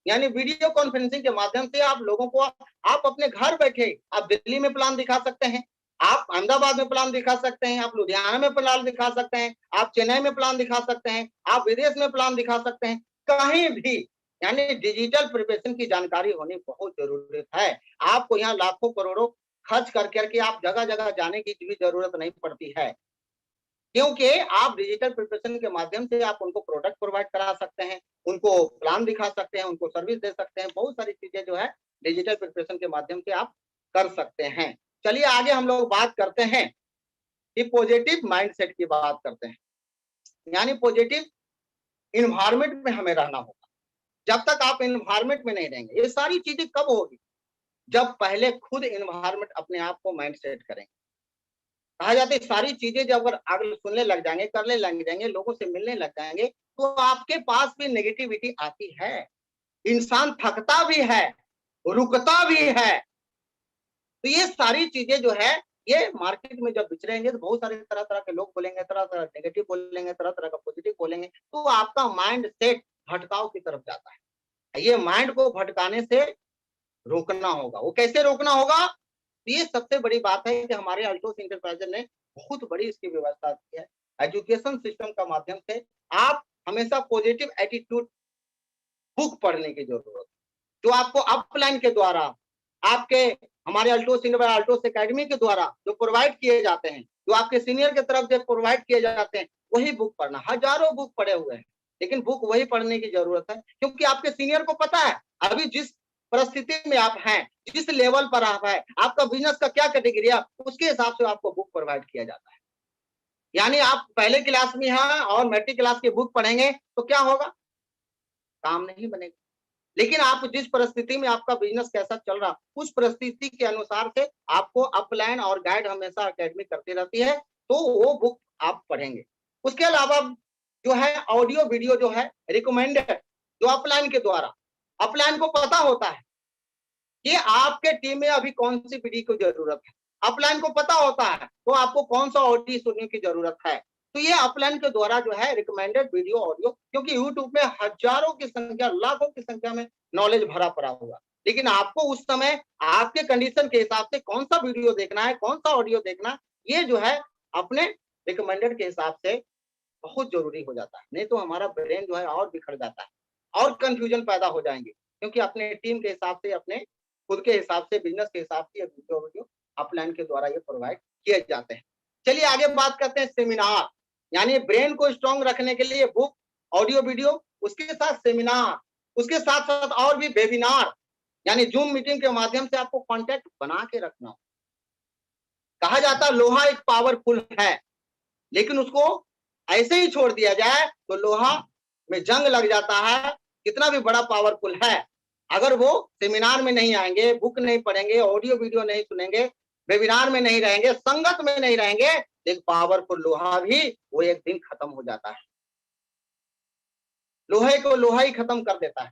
यानी वीडियो कॉन्फ्रेंसिंग के माध्यम से आप लोगों को आप अपने घर बैठे आप दिल्ली में प्लान दिखा सकते हैं, आप अहमदाबाद में प्लान दिखा सकते हैं, आप लुधियाना में प्लान दिखा सकते हैं, आप चेन्नई में प्लान दिखा सकते हैं, आप विदेश में प्लान दिखा सकते हैं, कहीं भी। यानी डिजिटल प्रिपरेशन की जानकारी होनी बहुत जरूरत है। आपको यहाँ लाखों करोड़ों खर्च करके आप जगह जगह जाने की भी जरूरत नहीं पड़ती है, क्योंकि आप डिजिटल प्रिपरेशन के माध्यम से आप उनको प्रोडक्ट प्रोवाइड करा सकते हैं, उनको प्लान दिखा सकते हैं, उनको सर्विस दे सकते हैं, बहुत सारी चीजें जो है डिजिटल प्रिपरेशन के माध्यम से आप कर सकते हैं। चलिए आगे हम लोग बात करते हैं कि पॉजिटिव माइंडसेट की बात करते हैं, यानी पॉजिटिव इन्वायरमेंट में हमें रहना होगा। जब तक आप इन्वायरमेंट में नहीं रहेंगे, ये सारी चीजें कब होगी? जब पहले खुद इन्वायरमेंट अपने आप को माइंडसेट करेंगे। कहा जाता है सारी चीजें जब अगर आगे सुनने लग जाएंगे, करने लग जाएंगे, लोगों से मिलने लग जाएंगे, तो आपके पास भी नेगेटिविटी आती है, इंसान थकता भी है, रुकता भी है। तो ये सारी चीजें जो है ये मार्केट में जब बिचरेंगे तो बहुत सारे तरह तरह के लोग बोलेंगे, तरह तरह नेगेटिव बोलेंगे, तरह तरह का पॉजिटिव बोलेंगे, तो आपका माइंड सेट भटकाव की तरफ जाता है। ये माइंड को भटकाने से रोकना होगा। वो कैसे रोकना होगा? ये सबसे बड़ी बात है कि हमारे अल्टोस इंटरप्राइजेज ने बहुत बड़ी इसकी व्यवस्था की है। एजुकेशन सिस्टम का माध्यम से आप हमेशा पॉजिटिव एटीट्यूड बुक पढ़ने की जरूरत है, जो आपको अपलाइन के द्वारा आपके हमारे अल्टोस एकेडमी के द्वारा जो प्रोवाइड किए जाते हैं, जो आपके सीनियर की तरफ से प्रोवाइड किए जाते हैं, वही बुक पढ़ना। हजारों बुक पढ़े हुए हैं, लेकिन बुक वही पढ़ने की जरूरत है, क्योंकि आपके सीनियर को पता है अभी जिस परिस्थिति में आप हैं, जिस लेवल पर आप हैं, आपका बिजनेस का क्या कैटेगरी है, उसके हिसाब से आपको बुक प्रोवाइड किया जाता है। यानी आप पहले क्लास में हैं और मैट्रिक क्लास की बुक पढ़ेंगे तो क्या होगा? काम नहीं बनेगा। लेकिन आप जिस परिस्थिति में आपका बिजनेस कैसा चल रहा, उस परिस्थिति के अनुसार से आपको अपलाइन और गाइड हमेशा एकेडमी करती रहती है, तो वो बुक आप पढ़ेंगे। उसके अलावा जो है ऑडियो वीडियो जो है रिकमेंडेड, जो अपलाइन के द्वारा, अपलाइन को पता होता है कि आपके टीम में अभी कौन सी वीडियो की जरूरत है, अपलाइन को पता होता है तो आपको कौन सा ऑडियो सुनने की जरूरत है। तो ये अपलाइन के द्वारा जो है रिकमेंडेड वीडियो ऑडियो, क्योंकि यूट्यूब में हजारों की संख्या, लाखों की संख्या में नॉलेज भरा पड़ा हुआ, लेकिन आपको उस समय आपके कंडीशन के हिसाब से कौन सा वीडियो देखना है, कौन सा ऑडियो देखना, ये जो है अपने रिकमेंडेड के हिसाब से बहुत जरूरी हो जाता है। नहीं तो हमारा ब्रेन जो है और बिखर जाता है और कंफ्यूजन पैदा हो जाएंगे, क्योंकि अपने टीम के हिसाब से, अपने खुद के हिसाब से, बिजनेस के हिसाब से वीडियो अपलाइन के द्वारा ये प्रोवाइड किए जाते हैं। चलिए आगे बात करते हैं सेमिनार, यानी ब्रेन को स्ट्रॉन्ग रखने के लिए बुक, ऑडियो वीडियो, उसके साथ सेमिनार, उसके साथ साथ और भी वेबिनार, यानी जूम मीटिंग के माध्यम से आपको कांटेक्ट बना के रखना हो। कहा जाता है लोहा एक पावरफुल है, लेकिन उसको ऐसे ही छोड़ दिया जाए तो लोहा में जंग लग जाता है, कितना भी बड़ा पावरफुल है, अगर वो सेमिनार में नहीं आएंगे, बुक नहीं पढ़ेंगे, ऑडियो वीडियो नहीं सुनेंगे, वेबिनार में नहीं रहेंगे, संगत में नहीं रहेंगे, एक पावरफुल लोहा भी वो एक दिन खत्म हो जाता है। लोहे को लोहा ही खत्म कर देता है,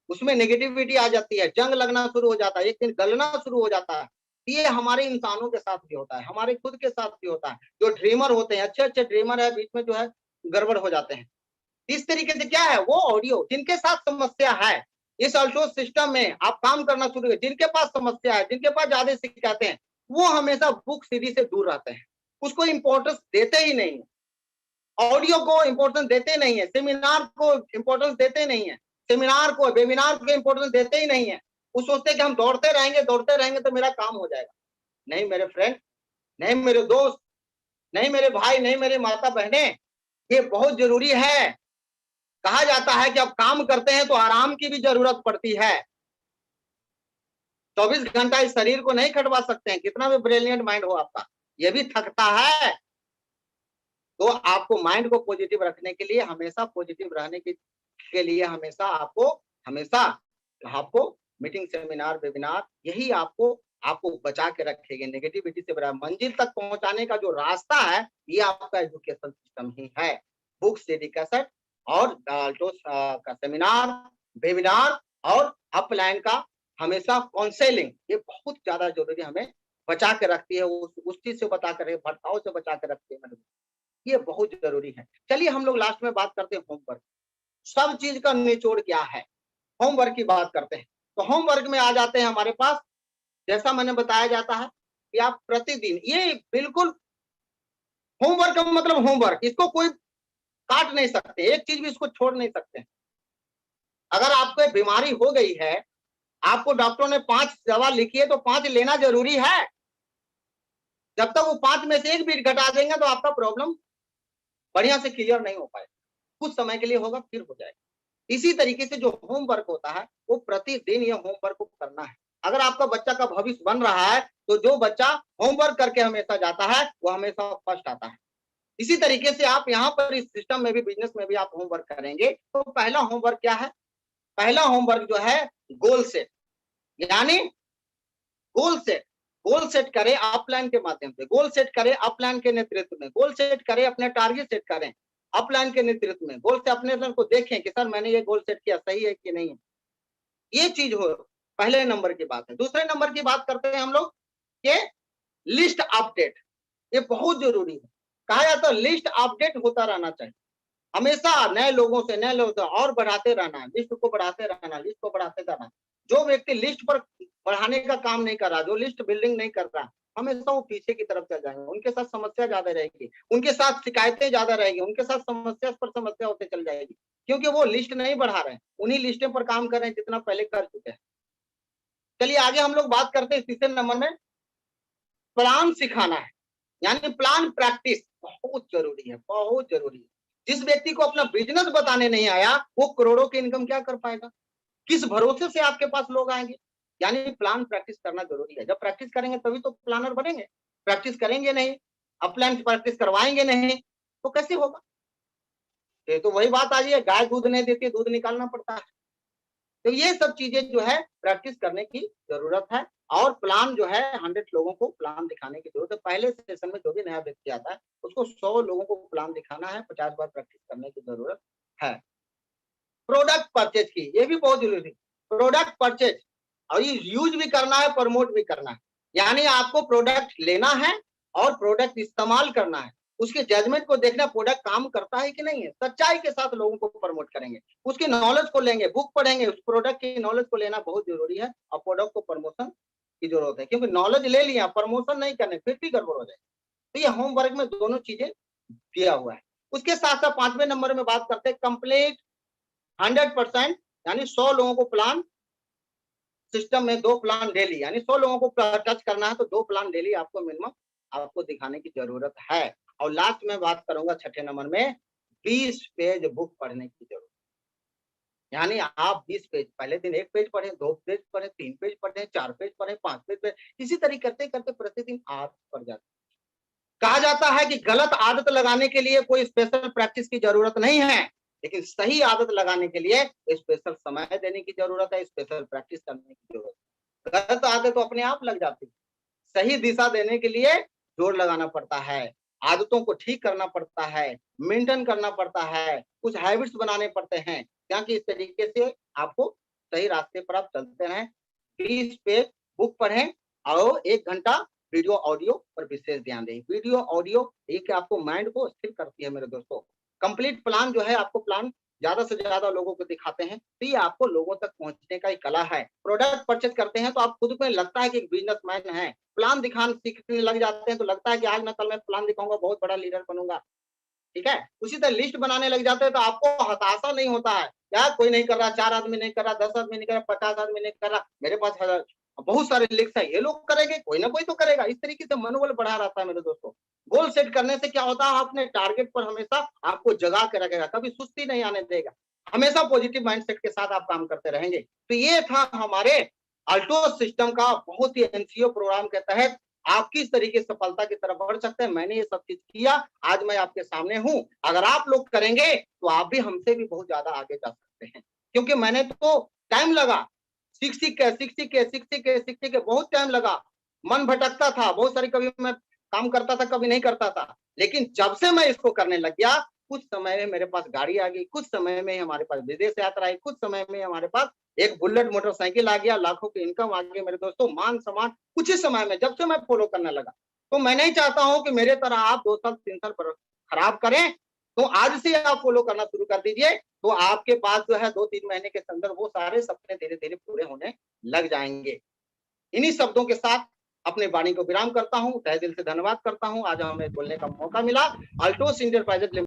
उसमें नेगेटिविटी आ जाती है, जंग लगना शुरू हो जाता है, एक दिन गलना शुरू हो जाता है। ये हमारे इंसानों के साथ भी होता है, हमारे खुद के साथ भी होता है। जो ड्रीमर होते हैं, अच्छे अच्छे ड्रीमर है, बीच में जो है गड़बड़ हो जाते हैं। इस तरीके से क्या है, वो ऑडियो जिनके साथ समस्या है, इस अल्ट्रोज सिस्टम में आप काम करना शुरू करें, जिनके पास समस्या है, जिनके पास ज्यादा शिकायतें हैं, वो हमेशा बुक सीडी से दूर रहते हैं, उसको इंपॉर्टेंस देते ही नहीं है, ऑडियो को इंपॉर्टेंस देते नहीं है, सेमिनार को इंपॉर्टेंस देते नहीं है, सेमिनार को, वेबिनार को इंपॉर्टेंस देते ही नहीं है। वो सोचते हैं कि हम दौड़ते रहेंगे तो मेरा काम हो जाएगा। नहीं मेरे फ्रेंड, नहीं मेरे दोस्त, नहीं मेरे भाई, नहीं मेरे माता बहने, ये बहुत जरूरी है। कहा जाता है कि अब काम करते हैं तो आराम की भी जरूरत पड़ती है। 24 घंटा इस शरीर को नहीं खटवा सकते हैं, कितना भी ब्रिलियंट माइंड हो आपका, ये भी थकता है। तो आपको माइंड को पॉजिटिव रखने के लिए, हमेशा पॉजिटिव रहने के लिए हमेशा आपको मीटिंग, सेमिनार, वेबिनार, यही आपको बचा के रखेंगे, नेगेटिविटी से बचा। मंजिल तक पहुंचाने का जो रास्ता है, ये आपका एजुकेशन सिस्टम ही है। बुक, सीडी, कैसेट और का सेमिनार, वेबिनार और अपलाइन का हमेशा काउंसलिंग, ये बहुत ज्यादा जरूरी, हमें बचा के रखती है, उस चीज से बचा कर, भटकाव से बचा के रखती है, ये बहुत जरूरी है। चलिए हम लोग लास्ट में बात करते हैं होमवर्क। सब चीज का निचोड़ क्या है, होमवर्क की बात करते हैं। तो होमवर्क में आ जाते हैं हमारे पास, जैसा मैंने बताया जाता है कि आप प्रतिदिन, ये बिल्कुल होमवर्क का मतलब होमवर्क, इसको कोई काट नहीं सकते, एक चीज भी इसको छोड़ नहीं सकते। अगर आपको बीमारी हो गई है, आपको डॉक्टर ने 5 दवा लिखी है, तो 5 लेना जरूरी है। जब तक वो 5 में से एक भी घटा देंगे तो आपका प्रॉब्लम बढ़िया से क्लियर नहीं हो पाएगा। कुछ समय के लिए होगा, फिर हो जाएगा। इसी तरीके से जो होमवर्क होता है, वो प्रतिदिन ये होमवर्क को करना है। अगर आपका बच्चा का भविष्य बन रहा है, तो जो बच्चा होमवर्क करके हमेशा जाता है, वो हमेशा फर्स्ट आता है। इसी तरीके से आप यहाँ पर इस सिस्टम में भी, बिजनेस में भी आप होमवर्क करेंगे। तो पहला होमवर्क क्या है, पहला होमवर्क जो है गोल सेट, यानी गोल सेट करें अपलाइन के माध्यम से, गोल सेट करें अपलाइन के नेतृत्व में, गोल सेट करें, अपने टारगेट सेट करें अपलाइन के नेतृत्व में, गोल से अपने को देखें कि सर मैंने ये गोल सेट किया, सही है कि नहीं है। ये चीज हो, पहले नंबर की बात है। दूसरे नंबर की बात करते हैं हम लोग कि लिस्ट अपडेट, ये बहुत जरूरी है। कहा जाता है लिस्ट अपडेट होता रहना चाहिए, हमेशा नए लोगों से और बढ़ाते रहना, लिस्ट को बढ़ाते रहना, लिस्ट को बढ़ाते रहना। जो व्यक्ति लिस्ट पर बढ़ाने का काम नहीं कर रहा, जो लिस्ट बिल्डिंग नहीं कर रहा, हमेशा वो पीछे की तरफ चल जाएंगे, उनके साथ समस्या ज्यादा रहेगी, उनके साथ शिकायतें ज्यादा रहेगी, उनके साथ समस्या पर समस्या होते चल जाएगी, क्योंकि वो लिस्ट नहीं बढ़ा रहे हैं, उन्हीं लिस्टें पर काम कर रहे हैं जितना पहले कर चुके हैं। चलिए आगे हम लोग बात करते हैं तीसरे नंबर में, प्लान सिखाना है, यानी प्लान प्रैक्टिस बहुत जरूरी है, बहुत जरूरी है। जिस व्यक्ति को अपना बिजनेस बताने नहीं आया, वो करोड़ों की इनकम क्या कर पाएगा, किस भरोसे से आपके पास लोग आएंगे। यानी प्लान प्रैक्टिस करना जरूरी है। जब प्रैक्टिस करेंगे तभी तो प्लानर बनेंगे, प्रैक्टिस करेंगे नहीं, अपलाइन प्रैक्टिस करवाएंगे नहीं, तो कैसे होगा। ये तो वही बात आ रही है, गाय दूध नहीं देती, दूध निकालना पड़ता है। तो ये सब चीजें जो है प्रैक्टिस करने की जरूरत है। और प्लान जो है 100 लोगों को प्लान दिखाने की जरूरत है। पहले सेशन में जो भी नया व्यक्ति आता है, उसको 100 लोगों को प्लान दिखाना है, 50 बार प्रैक्टिस करने की जरूरत है। प्रोडक्ट परचेज की, ये भी बहुत जरूरी है, प्रोडक्ट परचेज, और ये यूज भी करना है, प्रमोट भी करना है। यानी आपको प्रोडक्ट लेना है और प्रोडक्ट इस्तेमाल करना है, उसके जजमेंट को देखना, प्रोडक्ट काम करता है कि नहीं है। सच्चाई के साथ लोगों को प्रमोट करेंगे, उसकी नॉलेज को लेंगे, बुक पढ़ेंगे, उस प्रोडक्ट की नॉलेज को लेना बहुत जरूरी है। और प्रोडक्ट को प्रमोशन की जरूरत है, क्योंकि नॉलेज ले लिया, प्रमोशन नहीं करने, फिर भी गड़बड़ हो जाएगी। तो ये होमवर्क में दोनों चीजें दिया हुआ है। उसके साथ साथ 5वें नंबर में बात करते हैं कंप्लीट 100%, यानी 100 लोगों को प्लान सिस्टम में 2 प्लान डेली, यानी 100 लोगों को टच करना है, तो 2 प्लान डेली आपको मिनिमम आपको दिखाने की जरूरत है। और लास्ट में बात करूंगा 6ठे नंबर में, 20 पेज बुक पढ़ने की जरूरत, यानी आप 20 पेज, पहले दिन 1 पेज पढ़े, 2 पेज पढ़े, 3 पेज पढ़े, 4 पेज पढ़े, 5 पेज पढ़े, इसी तरीके करते करते प्रतिदिन आदत पड़ जाती है। कहा जाता है कि गलत आदत लगाने के लिए कोई स्पेशल प्रैक्टिस की जरूरत नहीं है, लेकिन सही आदत लगाने के लिए स्पेशल समय देने की जरूरत है, स्पेशल प्रैक्टिस करने की जरूरत है। गलत आदत तो अपने आप लग जाती है, सही दिशा देने के लिए जोर लगाना पड़ता है, आदतों को ठीक करना पड़ता है, मेंटेन करना पड़ता है, कुछ हैबिट्स बनाने पड़ते हैं, ताकि इस तरीके से आपको सही रास्ते पर आप चलते रहें। 20 पेज बुक पढ़ें और 1 घंटा वीडियो ऑडियो पर विशेष ध्यान दें। वीडियो ऑडियो एक आपको माइंड को स्थिर करती है मेरे दोस्तों। कंप्लीट प्लान जो है, आपको प्लान ज्यादा से ज्यादा लोगों को दिखाते हैं, तो ये आपको लोगों तक पहुंचने का एक कला है। प्रोडक्ट परचेज करते हैं तो आप खुद में लगता है कि एक बिजनेसमैन है, प्लान दिखाने सीखने लग जाते हैं तो लगता है कि आज ना कल मैं प्लान दिखाऊंगा, बहुत बड़ा लीडर बनूंगा। ठीक है, उसी तरह लिस्ट बनाने लग जाते हैं तो आपको हताशा नहीं होता है, यार कोई नहीं कर रहा, 4 आदमी नहीं कर रहा, 10 आदमी नहीं कर रहा, 50 आदमी नहीं कर रहा, मेरे पास बहुत सारे लिस्ट है, ये लोग करेंगे, कोई ना कोई तो करेगा। इस तरीके से मनोबल बढ़ा रहता है मेरे दोस्तों। गोल सेट करने से क्या होता है, अपने टारगेट पर हमेशा आपको जगा के रखेगा, कभी सुस्ती नहीं आने देगा, हमेशा पॉजिटिव माइंडसेट के साथ आप काम करते रहेंगे। तो ये था हमारे अल्टो सिस्टम का बहुत ही एनसीओ प्रोग्राम के तहत आप किस तरीके से सफलता की तरफ बढ़ सकते हैं। मैंने ये सब चीज किया, आज मैं आपके सामने हूं। अगर आप लोग करेंगे तो आप भी हमसे भी बहुत ज्यादा आगे जा सकते हैं, क्योंकि मैंने तो टाइम लगा, सीख के बहुत टाइम लगा, मन भटकता था बहुत सारी, कभी मैं काम करता था कभी नहीं करता था, लेकिन जब से मैं इसको करने लग गया, कुछ समय में मेरे पास गाड़ी आ गई, कुछ समय में हमारे पास विदेश यात्रा आई, कुछ समय में हमारे पास एक बुलेट मोटरसाइकिल आ गया, लाखों की इनकम आ गई मेरे दोस्तों, मान सम्मान कुछ ही समय में, जब से मैं फॉलो करने लगा। तो मैं नहीं चाहता हूं कि मेरे तरह आप 2 साल 3 साल खराब करें, तो आज से आप फॉलो करना शुरू कर दीजिए, तो आपके पास जो है 2-3 महीने के अंदर वो सारे सपने धीरे धीरे पूरे होने लग जाएंगे। इन्हीं शब्दों के साथ अपने वाणी को विराम करता हूं, तहे दिल से धन्यवाद करता हूं, आज हमें बोलने का मौका मिला। Altos enterprises